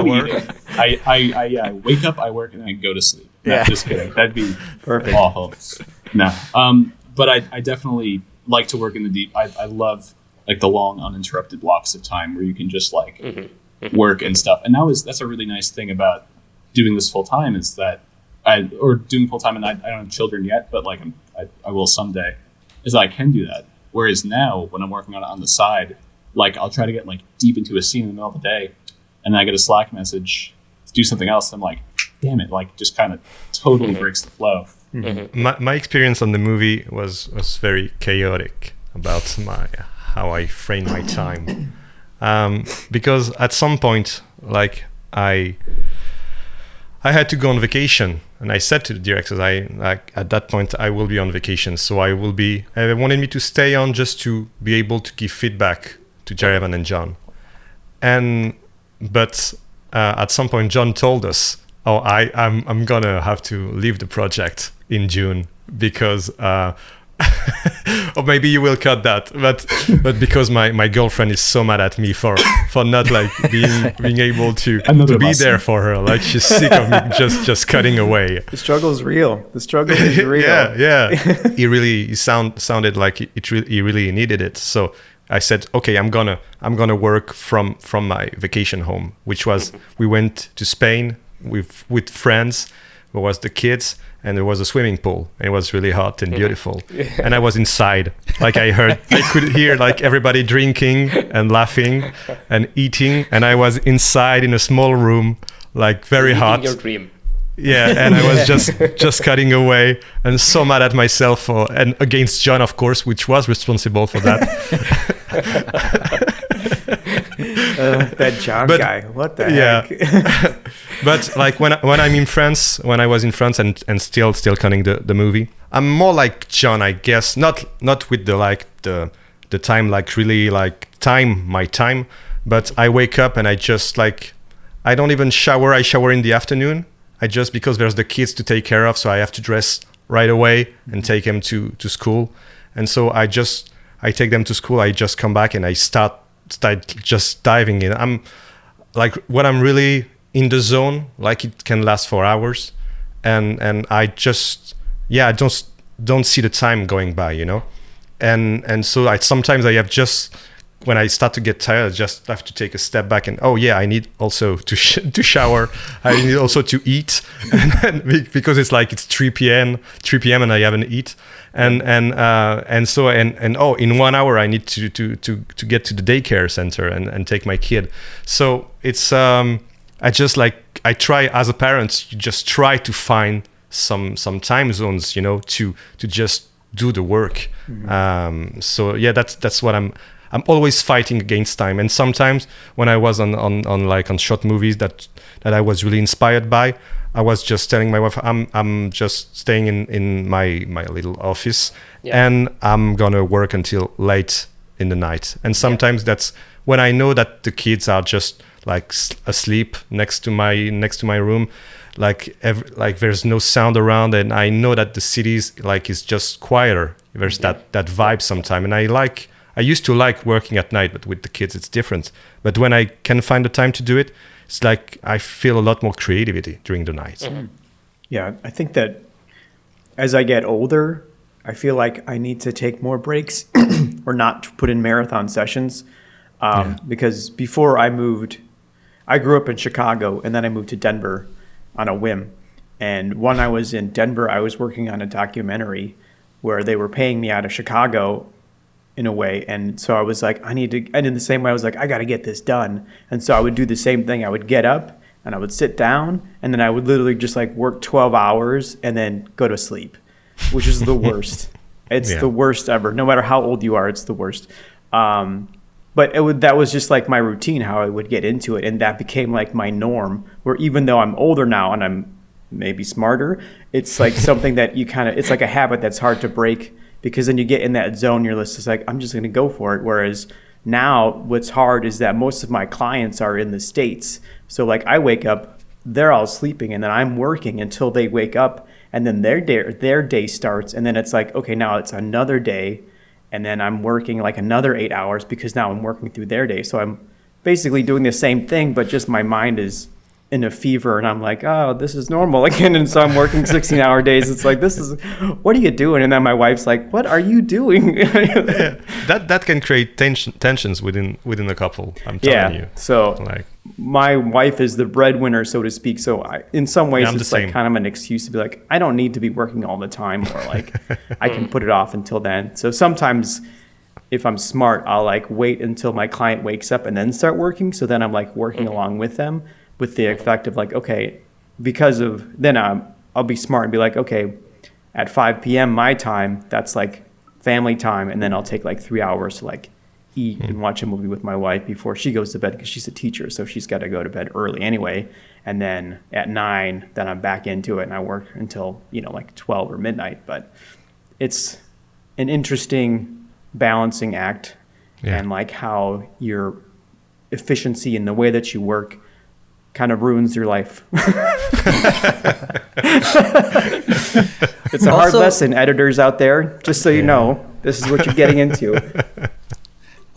eating. I wake up, I work, and then I go to sleep. No, just kidding. That'd be perfect. Awful. No. But I definitely like to work in the deep. I love the long uninterrupted blocks of time where you can just work and stuff. And that's a really nice thing about doing this full time is that doing full time, and I don't have children yet, but I will someday, is that I can do that. Whereas now when I'm working on it on the side, I'll try to get deep into a scene in the middle of the day, and then I get a Slack message to do something else. And I'm damn it, just kind of totally breaks the flow. My experience on the movie was very chaotic about how I frame my time, because at some point I had to go on vacation, and I said to the directors, at that point I will be on vacation, so I wanted me to stay on just to be able to give feedback to Jarivan and John, but at some point John told us, I'm gonna have to leave the project in June because or maybe you will cut that, but because my girlfriend is so mad at me for not being able to be there for her. She's sick of me just cutting away. The struggle is real. Yeah. He really sounded like he really needed it. So I said, okay, I'm gonna work from my vacation home, which was we went to Spain with friends. There was the kids, and there was a swimming pool. And it was really hot and beautiful. And I was inside. I could hear everybody drinking and laughing and eating. And I was inside in a small room, very hot. Your dream. Yeah, and I was just cutting away and so mad at myself and against John, of course, which was responsible for that. That John guy, what the heck? But when I'm in France, when I was in France and still cutting the movie, I'm more like John, I guess. Not with the time really time my time, but I wake up and I just I don't even shower. I shower in the afternoon. Because there's the kids to take care of, so I have to dress right away and take them to school. And so I take them to school. I just come back and I start just diving in. I'm when I'm really in the zone, it can last for hours, and I just I don't see the time going by, and so sometimes I have just. When I start to get tired, I just have to take a step back and I need also to shower. I need also to eat, because it's 3 p.m. and I haven't eaten, and so in 1 hour I need to get to the daycare center and take my kid. So it's I try as a parent, you just try to find some time zones, to just do the work. So that's what I'm always fighting against time, and sometimes when I was on short movies that I was really inspired by, I was just telling my wife, I'm just staying in my little office, and I'm gonna work until late in the night. And sometimes that's when I know that the kids are just asleep next to my room, there's no sound around, and I know that the city is just quieter. There's that vibe sometime, and I used to like working at night, but with the kids it's different. But when I can find the time to do it, it's I feel a lot more creativity during the night. Mm-hmm. Yeah, I think that as I get older, I feel like I need to take more breaks or not put in marathon sessions. Because before I moved, I grew up in Chicago, and then I moved to Denver on a whim. And when I was in Denver, I was working on a documentary where they were paying me out of Chicago in a way. And so I was like, and in the same way, I was like, I got to get this done. And so I would do the same thing. I would get up and I would sit down, and then I would literally just like work 12 hours and then go to sleep, which is the worst. It's the worst ever. No matter how old you are, it's the worst. But that was just like my routine, how I would get into it. And that became like my norm, where even though I'm older now and I'm maybe smarter, it's like something that it's like a habit that's hard to break, because then you get in that zone, you're just like, I'm just going to go for it. Whereas now what's hard is that most of my clients are in the States. So like I wake up, they're all sleeping, and then I'm working until they wake up, and then their day starts. And then it's like, okay, now it's another day. And then I'm working like another 8 hours because now I'm working through their day. So I'm basically doing the same thing, but just my mind is in a fever, and I'm like, oh, this is normal again. And so I'm working 16-hour days. It's like, what are you doing? And then my wife's like, what are you doing? That can create tensions within a couple. I'm telling you. So like, my wife is the breadwinner, so to speak. So in some ways, it's like kind of an excuse to be like, I don't need to be working all the time, or like I can put it off until then. So sometimes if I'm smart, I'll like wait until my client wakes up and then start working. So then I'm like working along with them, with the effect of like, okay, then I'll be smart and be like, okay, at 5 p.m. my time, that's like family time. And then I'll take like 3 hours to like eat and watch a movie with my wife before she goes to bed, because she's a teacher. So she's got to go to bed early anyway. And then at 9, then I'm back into it and I work until, like 12 or midnight. But it's an interesting balancing act, and like how your efficiency in the way that you work kind of ruins your life. It's a hard lesson, editors out there, just so you know, this is what you're getting into.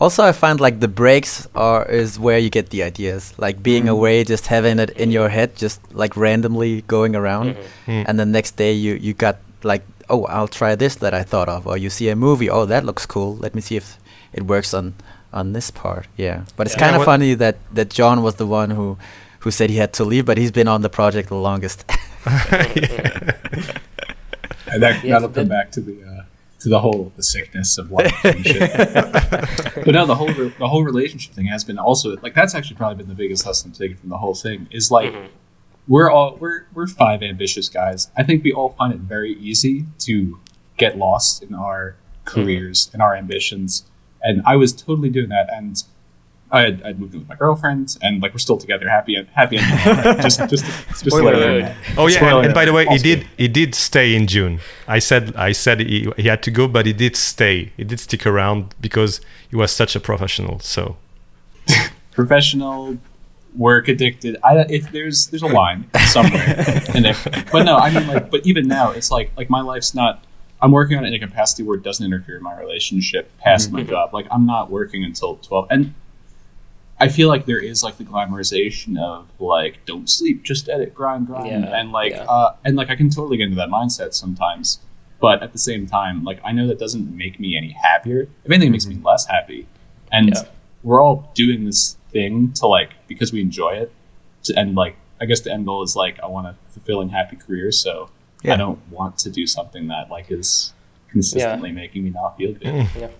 Also, I find like the breaks is where you get the ideas, like being away, just having it in your head, just like randomly going around. And the next day you got like, oh, I'll try this that I thought of. Or you see a movie, oh, that looks cool. Let me see if it works on this part. Yeah. But it's kind of funny that John was the one who said he had to leave, but he's been on the project the longest. And that'll come back to the sickness of life and shit. But no, the whole relationship thing has been also like, that's actually probably been the biggest lesson taken from the whole thing, is like we're 5 ambitious guys. I think we all find it very easy to get lost in our careers and our ambitions, and I was totally doing that. And I'd moved in with my girlfriend, and like we're still together, happy ending. Just Spoiler. Oh yeah, and by the way, he did stay in June. I said he had to go, but he did stay. He did stick around because he was such a professional. So professional, work addicted. There's a line somewhere in there. But no, I mean like, but even now, it's like my life's not. I'm working on it in a capacity where it doesn't interfere in my relationship past my job. Like I'm not working until 12, and I feel like there is like the glamorization of like, don't sleep, just edit, grind, and like I can totally get into that mindset sometimes. But at the same time, like I know that doesn't make me any happier. If anything, it makes me less happy. And we're all doing this thing to like, because we enjoy it. And like, I guess the end goal is like, I want a fulfilling, happy career. So I don't want to do something that like is consistently making me not feel good. Yeah.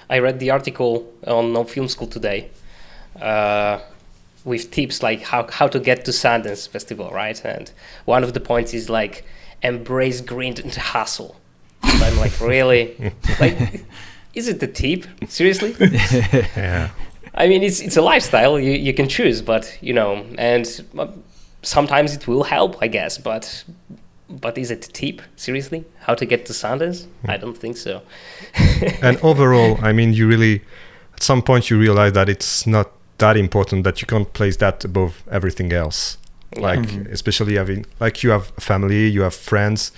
I read the article on No Film School today. With tips like how to get to Sundance Festival, right? And one of the points is like embrace grind and hustle. So I'm like, really? Like, is it the tip? Seriously? Yeah. I mean, it's a lifestyle you can choose, but and sometimes it will help, I guess. But is it the tip? Seriously? How to get to Sundance? I don't think so. And overall, I mean, you really, at some point, you realize that it's not that important, that you can't place that above everything else. Like especially having, like, you have a family, you have friends,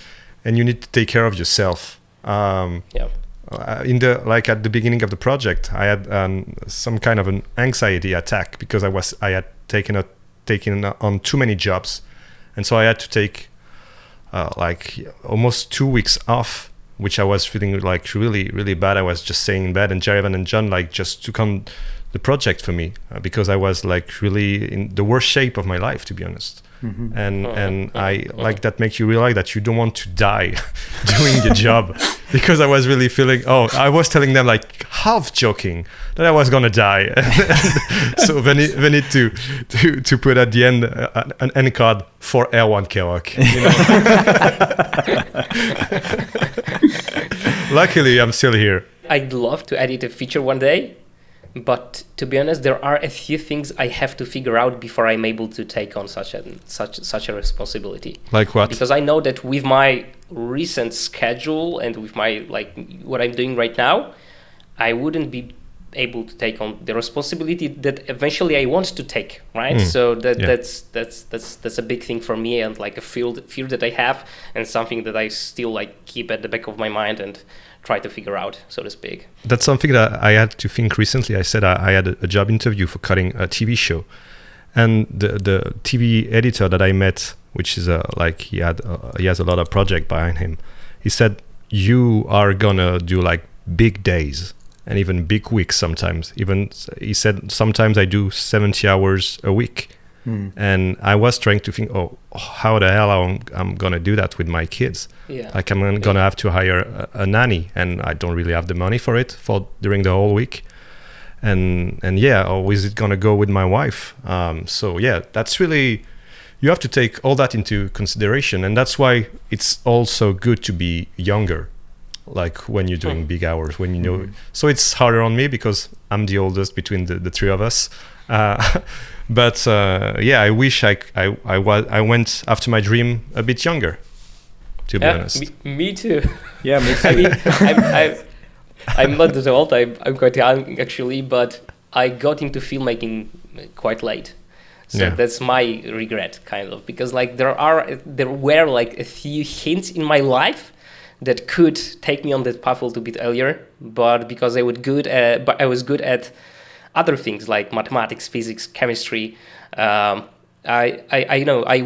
and you need to take care of yourself. In the at the beginning of the project, I had some kind of an anxiety attack because I had taken on too many jobs, and so I had to take almost 2 weeks off, which I was feeling like really, really bad. I was just staying in bed, and Jarivan and John just took on the project for me because I was like really in the worst shape of my life, to be honest. and I like that makes you realize that you don't want to die doing the job, because I was really feeling, I was telling them like half joking that I was gonna die. So they need to put at the end an end card for Erwann Kerroc'h, Luckily I'm still here. I'd love to edit a feature one day, but to be honest, there are a few things I have to figure out before I'm able to take on such a responsibility. Like what? Because I know that with my recent schedule and with my what I'm doing right now, I wouldn't be able to take on the responsibility that eventually I want to take, right? So that's a big thing for me, and like a fear that I have, and something that I still keep at the back of my mind and try to figure out, so to speak. That's something that I had to think recently. I said I had a job interview for cutting a TV show, and the TV editor that I met, which is he has a lot of project behind him. He said, you are gonna do big days and even big weeks sometimes. Even he said sometimes I do 70 hours a week. And I was trying to think, how the hell I'm gonna do that with my kids? Yeah. I'm gonna have to hire a nanny, and I don't really have the money for it during the whole week. And or is it gonna go with my wife? That's really, you have to take all that into consideration, and that's why it's also good to be younger. Like when you're doing big hours, when you know. So it's harder on me because I'm the oldest between the three of us. But I wish I went after my dream a bit younger, to be honest. Me too. Yeah, me too. I mean, I'm not that old. I'm quite young actually, but I got into filmmaking quite late. So that's my regret, kind of, because there were a few hints in my life that could take me on that path a little bit earlier, but because I was good at other things like mathematics, physics, chemistry, I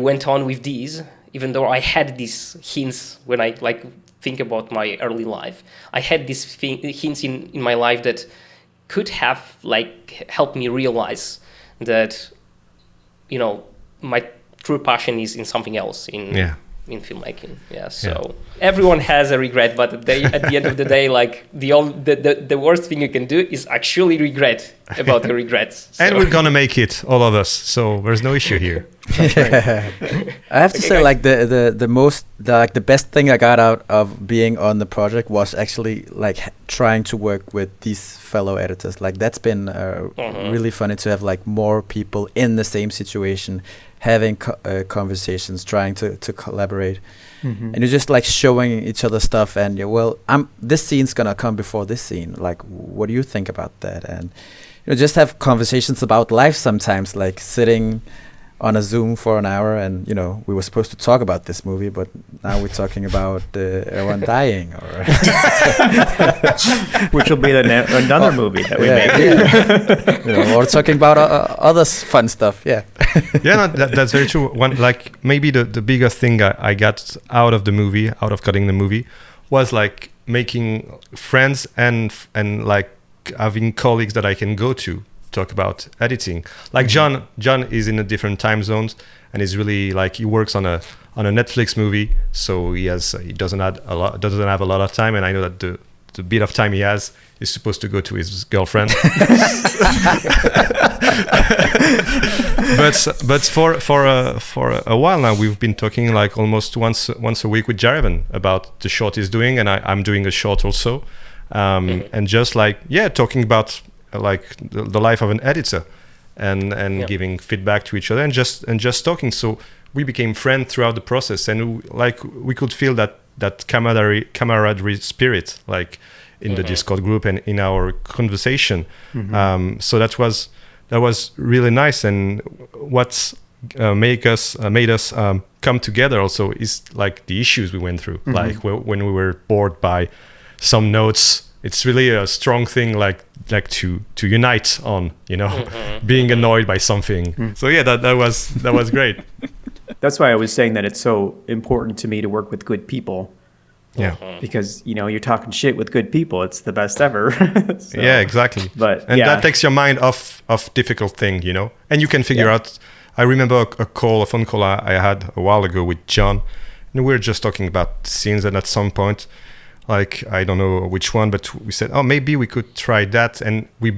went on with these, even though I had these hints when I think about my early life. I had these hints in my life that could have helped me realize that, my true passion is in something else, in filmmaking. Everyone has a regret, but at the end of the day, the worst thing you can do is actually regret about your regrets. So. And we're gonna make it, all of us, so there's no issue here. I have to say, the best thing I got out of being on the project was actually trying to work with these fellow editors. That's been really funny to have more people in the same situation, having conversations, trying to collaborate, and you're just showing each other stuff, and this scene's gonna come before this scene. What do you think about that? And just have conversations about life sometimes, sitting on a Zoom for an hour, and we were supposed to talk about this movie, but now we're talking about Erwann dying, or which will be another movie that we make. Or talking about other fun stuff. That's very true. Maybe the biggest thing I got out of cutting the movie, was making friends and having colleagues that I can go to talk about editing. John is in a different time zones, and is really he works on a Netflix movie, so he doesn't have a lot of time, and I know that the bit of time he has is supposed to go to his girlfriend. but for a while now, we've been talking almost once a week with Jarivan about the short he's doing, and I'm doing a short also, and just talking about the life of an editor, and giving feedback to each other, and just talking. So we became friends throughout the process, and we could feel that camaraderie spirit in the Discord group and in our conversation. So that was really nice, and what's made us come together also is the issues we went through, when we were bored by some notes. It's really a strong thing to unite on, being annoyed by something. So that was great. That's why I was saying that it's so important to me to work with good people. Yeah. Because you're talking shit with good people. It's the best ever. Yeah, exactly. But that takes your mind off difficult thing, and you can figure out I remember a phone call I had a while ago with John, and we were just talking about scenes, and at some point, like, I don't know which one, but we said, oh, maybe we could try that, and we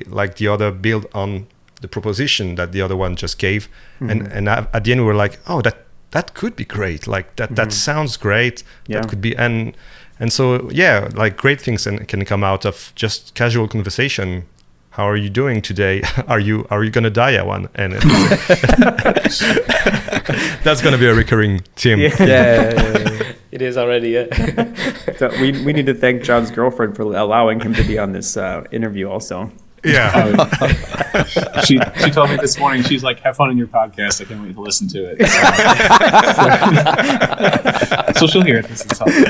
like the other build on the proposition that the other one just gave, and at the end we were like, oh, that could be great, like that sounds great, that could be, and so yeah, like great things can come out of just casual conversation. How are you doing today? Are you gonna die, Erwann? And that's gonna be a recurring theme. Yeah. It is already. So we need to thank John's girlfriend for allowing him to be on this interview also. Yeah. She told me this morning, she's like, have fun in your podcast. I can't wait to listen to it. So she'll hear it. This is helpful.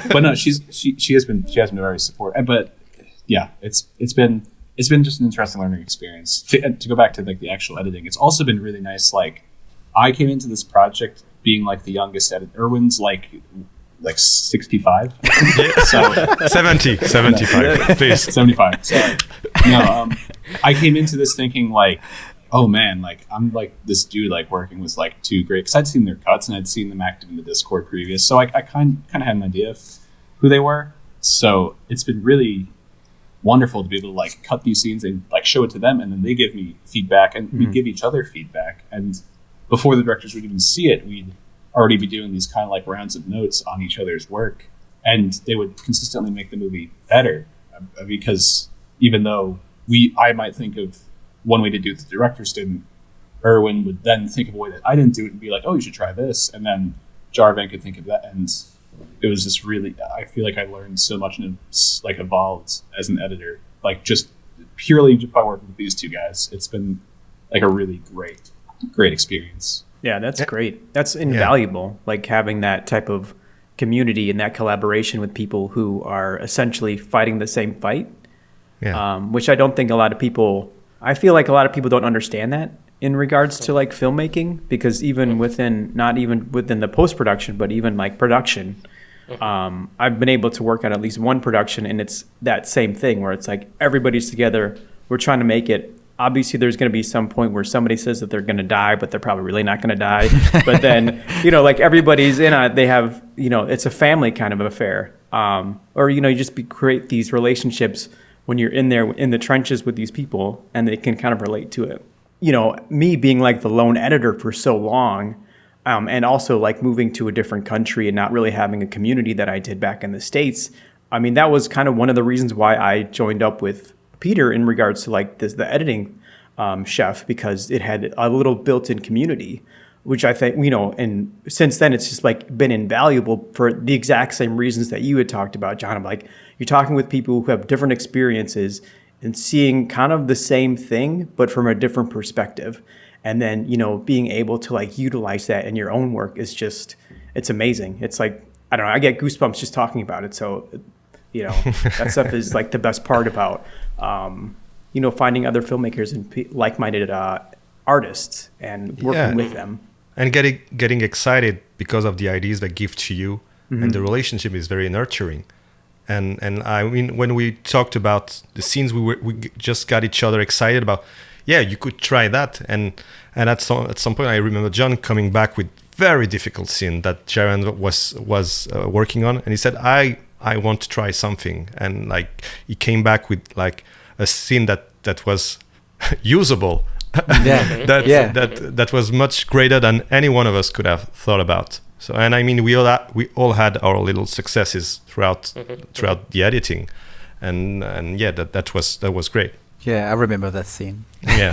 But no, she has been very supportive. But yeah, it's been just an interesting learning experience. To go back to like the actual editing, it's also been really nice. Like, I came into this project being like the youngest editor. Erwann's like 65. So 75, please. 75. Sorry. No, I came into this thinking like, oh man, like I'm like this dude like working with like two great, because I'd seen their cuts and I'd seen them active in the Discord previous, so I kind of had an idea of who they were. So it's been really wonderful to be able to like cut these scenes and like show it to them, and then they give me feedback, and we give each other feedback. And before the directors would even see it, we'd already be doing these kind of like rounds of notes on each other's work, and they would consistently make the movie better, because even though I might think of one way to do it the directors didn't, Erwann would then think of a way that I didn't do it and be like, oh, you should try this, and then Jarivan could think of that, and it was just really, I feel like I learned so much and like evolved as an editor, like just purely by working with these two guys. It's been like a really great experience. Yeah, that's great. That's invaluable, like having that type of community and that collaboration with people who are essentially fighting the same fight, which I don't think I feel like a lot of people don't understand that in regards to like filmmaking, because even not even within the post-production, but even like production, I've been able to work on at least one production, and it's that same thing where it's like everybody's together, we're trying to make it. Obviously, there's going to be some point where somebody says that they're going to die, but they're probably really not going to die. But then, like everybody's in it. They have, it's a family kind of affair. Or, you just create these relationships when you're in there in the trenches with these people, and they can kind of relate to it. Me being like the lone editor for so long, and also like moving to a different country and not really having a community that I did back in the States. I mean, that was kind of one of the reasons why I joined up with Peter in regards to like the editing chef, because it had a little built-in community, which I think, and since then it's just like been invaluable for the exact same reasons that you had talked about, John. I'm like, you're talking with people who have different experiences and seeing kind of the same thing, but from a different perspective. And then, being able to like utilize that in your own work is just, it's amazing. It's like, I don't know, I get goosebumps just talking about it. So, that stuff is like the best part about, finding other filmmakers and like-minded artists and working with them. And getting excited because of the ideas they give to you, and the relationship is very nurturing. And I mean, when we talked about the scenes, we just got each other excited about, you could try that. And at some point, I remember John coming back with very difficult scene that Jarivan was working on, and he said, I want to try something. And like he came back with like a scene that was usable. That was much greater than any one of us could have thought about. So, and I mean, we all had our little successes throughout the editing, and that was great. Yeah, I remember that scene. Yeah,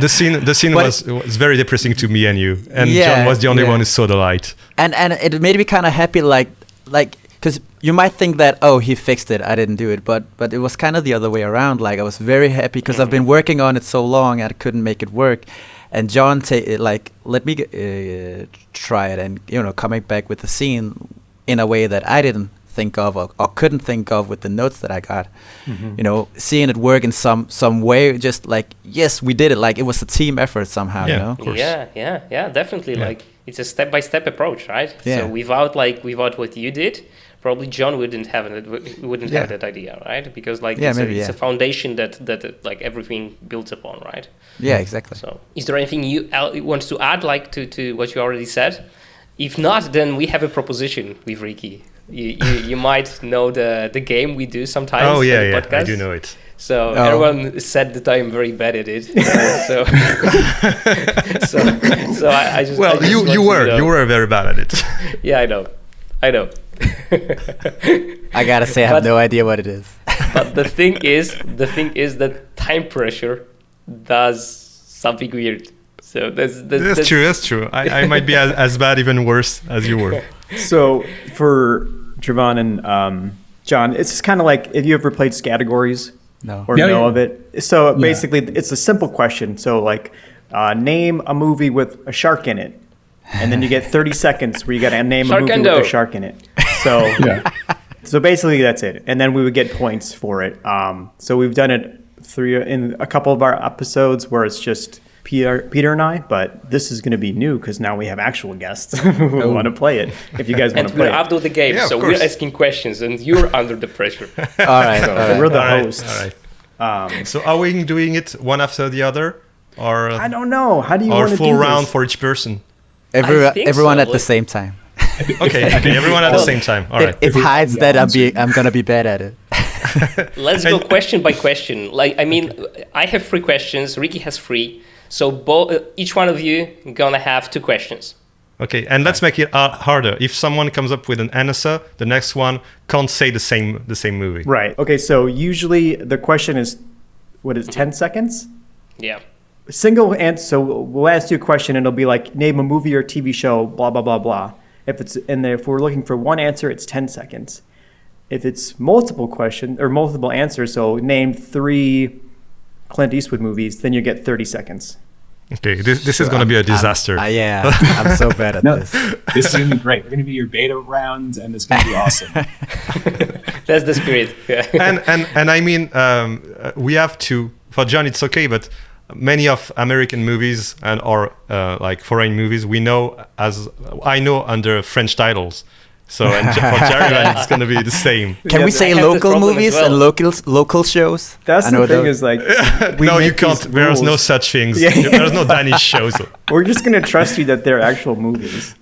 the scene was very depressing to me and you, and John was the only one who saw the light. And it made me kind of happy, like because you might think that, oh, he fixed it, I didn't do it, but it was kind of the other way around. Like, I was very happy because I've been working on it so long and I couldn't make it work, and John let me try it, and coming back with the scene in a way that I didn't think of or couldn't think of with the notes that I got. Seeing it work in some way, just like, yes, we did it, like it was a team effort somehow. Of course. Yeah, definitely. Like it's a step-by-step approach, right? Yeah. So without what you did, probably John wouldn't have that idea, right? Because it's a foundation that like everything builds upon, right? Yeah, exactly. So is there anything you want to add, like to what you already said? If not, then we have a proposition with Ricky. You might know the game we do sometimes. Oh yeah, on the yeah, podcast. I do know it. So everyone said that I'm very bad at it. So I just you were very bad at it. Yeah, I know. I gotta say, I have no idea what it is. But the thing is that time pressure does something weird. So that's true. That's true. I might be as bad, even worse as you were. So for Jarivan and John, it's just kind of like if you ever played Categories. No. Or know of it. So basically, it's a simple question. So like, name a movie with a shark in it, and then you get 30 seconds where you got to name a movie with a shark in it. So, so basically that's it. And then we would get points for it. So we've done it in a couple of our episodes where it's just Peter and I, but this is going to be new because now we have actual guests who want to play it. If you guys want to play it. And we're after the game, so we're asking questions and you're under the pressure. All right. We're the hosts. All right. So are we doing it one after the other? Or I don't know. How do you want to do full this? round for each person? Everyone at the same time. Okay, everyone at the same time. All right. It hides that I'm going to be bad at it. Let's go question by question. I have 3 questions. Ricky has 3. So each one of you gonna have 2 questions. Okay, and let's make it harder. If someone comes up with an answer, the next one can't say the same movie. Right. Okay. So usually the question is, 10 seconds? Yeah. Single answer. So we'll ask you a question, and it'll be like, name a movie or TV show, blah blah blah blah. If we're looking for one answer, it's 10 seconds. If it's multiple questions or multiple answers, so name 3 Clint Eastwood movies, then you get 30 seconds. Okay, this is going to be a disaster. I'm so bad at this. This is going to be great. We're going to be your beta round, and it's going to be awesome. That's the spirit. and I mean, we have to. For John, it's okay, but many of American movies or like foreign movies, I know under French titles. So for Jarivan, it's going to be the same. Can we say local movies and local shows? That's the thing is like... No, you can't. There's no such things. Yeah. There's no Danish shows. We're just going to trust you that they're actual movies.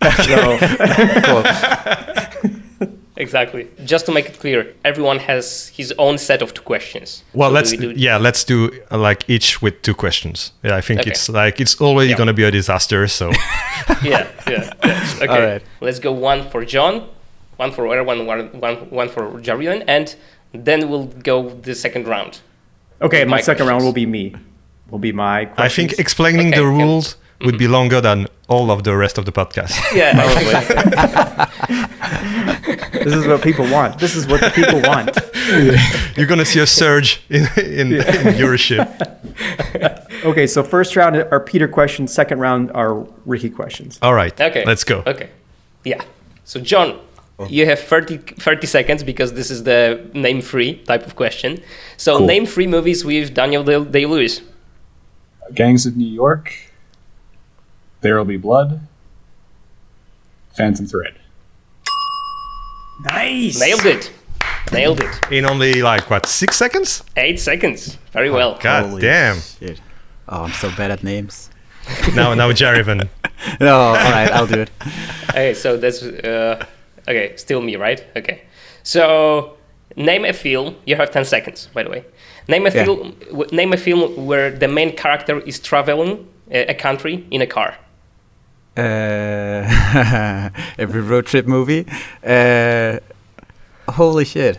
Exactly. Just to make it clear, everyone has his own set of 2 questions. Well, let's do like each with 2 questions. Yeah, I think it's already going to be a disaster. So yeah. Okay. All right. Let's go 1 for John, 1 for Erwann, one for Jarivan, and then we'll go the second round. Okay, my second round will be me. Will be my questions. I think explaining the rules would be longer than all of the rest of the podcast. Yeah. This is what people want. This is what the people want. You're going to see a surge in viewership. Okay, so first round are Peter questions. Second round are Ricky questions. All right. Okay. Let's go. Okay. Yeah. So John, you have 30 seconds because this is the name 3 type of question. So name 3 movies with Daniel Day-Lewis. Gangs of New York, There'll Be Blood, Phantom Thread. Nice. Nailed it. In only 6 seconds? 8 seconds. Very well. God Holy damn. Shit. Oh, I'm so bad at names. Now Jarivan. No, all right, I'll do it. Okay, so that's okay. Still me, right? Okay. So name a film. You have 10 seconds, by the way. Name a film. Name a film where the main character is traveling a country in a car. Every road trip movie. Holy shit.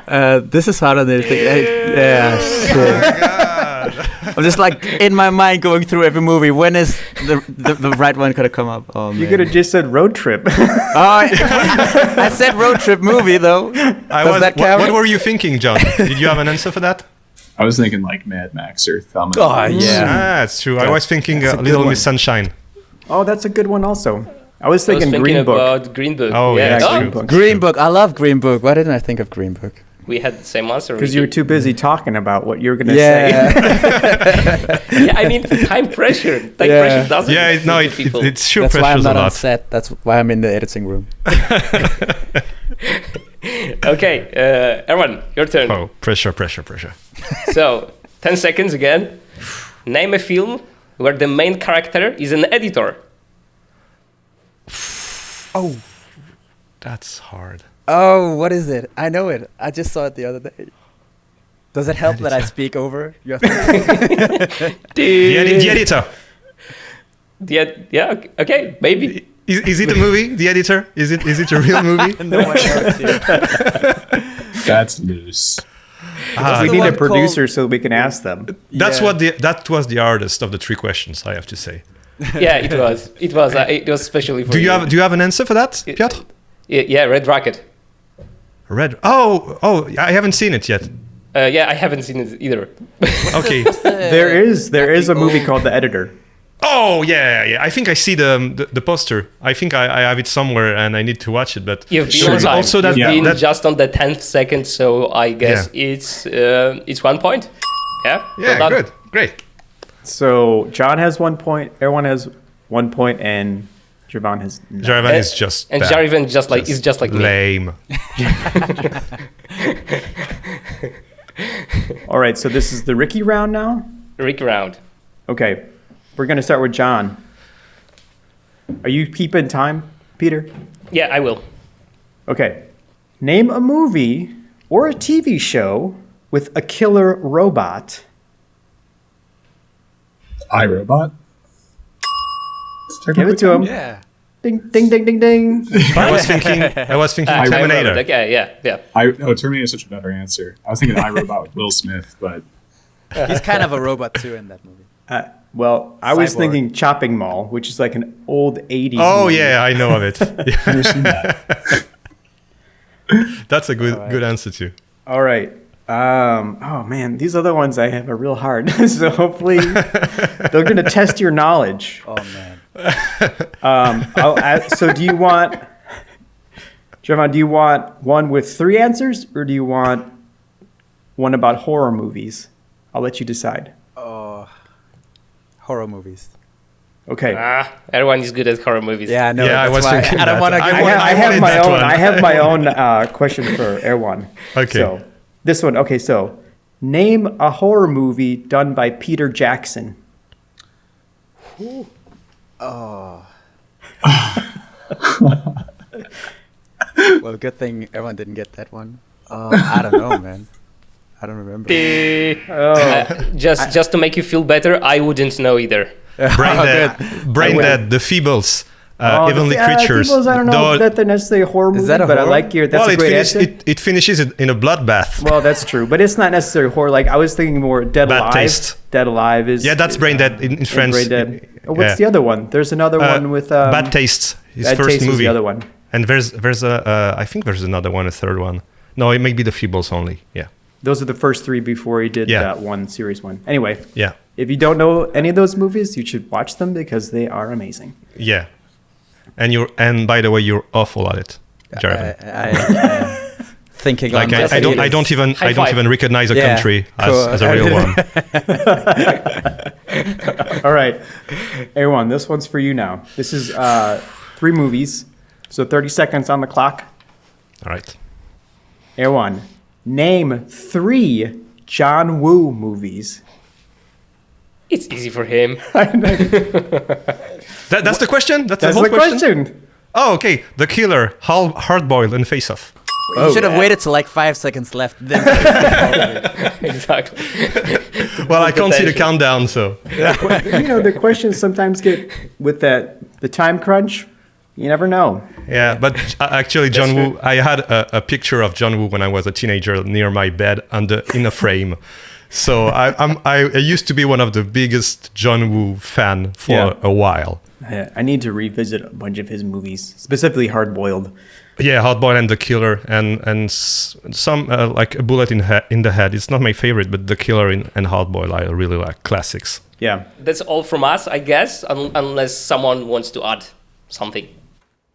This is harder than anything. Shit. Oh my God. I'm just in my mind going through every movie. When is the right one gonna come up? Oh, man. You could have just said road trip. I said road trip movie though. That count? What were you thinking, John? Did you have an answer for that? I was thinking Mad Max or Thelma. Oh yeah, that's true. I was thinking Little Miss Sunshine. Oh, that's a good one also. I was thinking Green Book. About Green Book. Oh yeah, Green Book. Green Book. I love Green Book. Why didn't I think of Green Book? we had the same answer. Because you were too busy talking about what you're going to Yeah. say. Yeah, I mean, time pressure. Time pressure doesn't. Yeah, no, suit people. it's sure That's why I'm pressures a not on lot. set. That's why I'm in the editing room. Okay, Erwann, your turn. Oh, pressure. So, 10 seconds again. Name a film where the main character is an editor. Oh, That's hard. what is it? I know it. I just saw it the other day. Does it help that I speak over your thing? The editor. Yeah, okay, maybe. Is it a movie? The editor? Is it a real movie? No one knows you. That's loose. We the need a one producer so we can ask them. That's Yeah. that was the hardest of the 3 questions, I have to say. Yeah, it was. It was especially for Do you have an answer for that, Piotr? Yeah, Red Rocket. Red. Oh, I haven't seen it yet. Yeah, I haven't seen it either. Okay. There is a movie called The Editor. Oh yeah. I think I see the poster. I think I have it somewhere and I need to watch it. But You've been Sure. on time. Also that- You've been that- just on the 10th second, so I guess it's 1 point. Yeah. yeah, well done. good, great. So John has 1 point, Erwann has 1 point, and Jarivan has none. Jarivan is just And bad. Jarivan is just like me. lame. All right, so this is the Ricky round now. Rick round. Okay, we're going to start with John. Are you keeping time, Peter? Yeah, I will. Okay. Name a movie or a TV show with a killer robot. iRobot. Give it to him. Yeah. Ding, ding, ding, ding, ding. I was thinking I wrote Terminator. it. Okay, yeah. Terminator is such a better answer. I was thinking iRobot with Will Smith, but He's kind of a robot too in that movie. Well, I was Cyborg. thinking Chopping Mall, which is like an old 80s Oh movie. yeah, I know of it. I've never seen that. That's a good answer too. All right. Oh man, these other ones I have are real hard. So hopefully they're going to test your knowledge. Oh man. So do you want, Jarivan, do you want one with 3 answers or do you want one about horror movies? I'll let you decide. Horror movies. Okay. Everyone is good at horror movies. Yeah, I know. Yeah, I that's was why thinking I don't that. want to I give want- I have wanted my that own. one. I have my own question for Erwann. Okay. So this one. Okay. So name a horror movie done by Peter Jackson. Well, good thing everyone didn't get that one. I don't know, man. I don't remember. Just to make you feel better, I wouldn't know either. Brain Dead, The Feebles, Heavenly Creatures. Feebles, I don't know Though- that they're necessarily a horror movie, that a but I horror? like your. That's well, a great answer. it finishes in a bloodbath. Well, that's true, but it's not necessarily horror. Like I was thinking more Dead Bad Alive. Taste. Dead Alive is. Yeah, that's Brain Dead in France. Brain Dead. Oh, what's Yeah. the other one? There's another one with. Bad Taste, his Bad first Taste was movie. the other one. And there's I think there's another one, a third one. No, it may be The Feebles only. Yeah. Those are the first 3 before he did Yeah. that one series one. Anyway, Yeah. if you don't know any of those movies, you should watch them because they are amazing. Yeah. And by the way, you're awful at it, Jarivan. I thinking Like on I don't even High five. recognize a Yeah, country cool. as a real one. All right, everyone, this one's for you now. This is 3 movies, so 30 seconds on the clock. All right. Erwann, name 3 John Woo movies. It's easy for him. That's the question? That's That's whole the question. Oh, okay. The Killer, Hard Boiled, and Face Off. You should have waited till like 5 seconds left. Then Exactly. Well, I can't see the Potential. countdown, so. You know, the questions sometimes get with the time crunch. You never know. Yeah, but actually, John Woo, I had a picture of John Woo when I was a teenager near my bed in a frame. So I used to be one of the biggest John Woo fan for a while. I need to revisit a bunch of his movies, specifically Hard Boiled. Yeah, Hard Boiled and The Killer, and some like A Bullet in the Head. It's not my favorite, but The Killer and Hard Boiled I really like, classics. Yeah. That's all from us, I guess, unless someone wants to add something.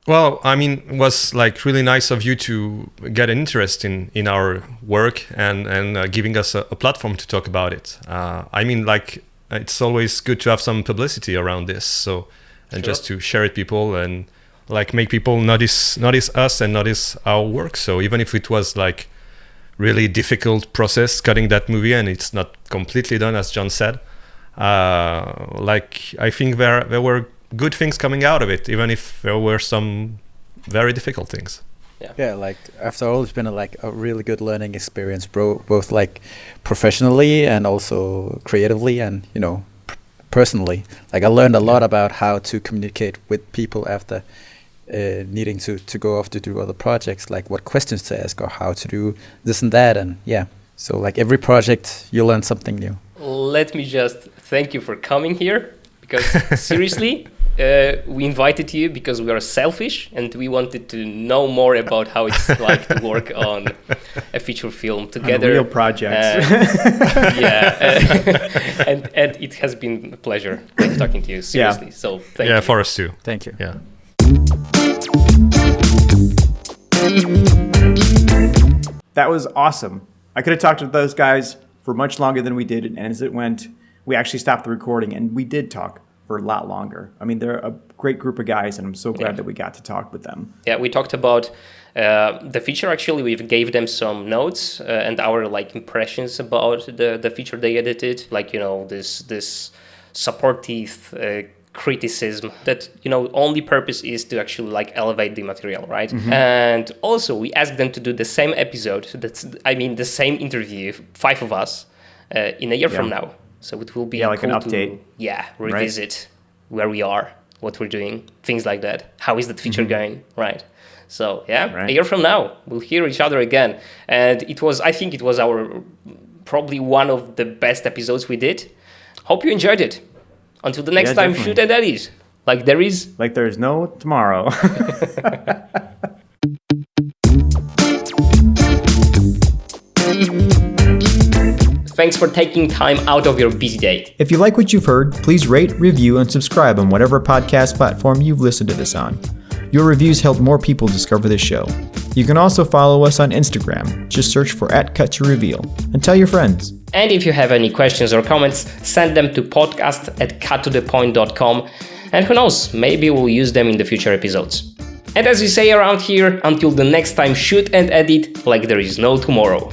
Well, I mean, it was like really nice of you to get an interest in our work and giving us a platform to talk about it. I mean, like, it's always good to have some publicity around this. So, and just to share it people and like make people notice us and notice our work. So even if it was like really difficult process cutting that movie and it's not completely done, as John said, like I think there were good things coming out of it, even if there were some very difficult things. Yeah, like after all, it's been a really good learning experience, both like professionally and also creatively and, you know, personally. Like I learned a lot about how to communicate with people after needing to go off to do other projects, like what questions to ask or how to do this and that. And yeah, so like every project you learn something new. Let me just thank you for coming here, because seriously, we invited you because we are selfish and we wanted to know more about how it's like to work on a feature film together. On real projects. And it has been a pleasure talking to you, seriously. So thank you. Yeah, for us too. Thank you. Yeah. That was awesome. I could have talked to those guys for much longer than we did, and as it went, we actually stopped the recording, and we did talk for a lot longer. I mean, they're a great group of guys, and I'm so glad that we got to talk with them. Yeah, we talked about the feature. Actually, we gave them some notes and our like impressions about the feature they edited. Like, you know, this supportive criticism that, you know, only purpose is to actually like elevate the material, right? Mm-hmm. And also we asked them to do the same episode. The same interview, 5 of us, in a year from now. So it will be like cool an update. Revisit where we are, what we're doing, things like that. How is that feature going, right? So a year from now, we'll hear each other again. And I think it was our probably one of the best episodes we did. Hope you enjoyed it. Until the next time, definitely. shoot and edit. Like there's no tomorrow. Thanks for taking time out of your busy day. If you like what you've heard, please rate, review, and subscribe on whatever podcast platform you've listened to this on. Your reviews help more people discover this show. You can also follow us on Instagram. Just search for @CutToReveal and tell your friends. And if you have any questions or comments, send them to podcast@cuttothepoint.com. And who knows, maybe we'll use them in the future episodes. And as we say around here, until the next time, shoot and edit like there is no tomorrow.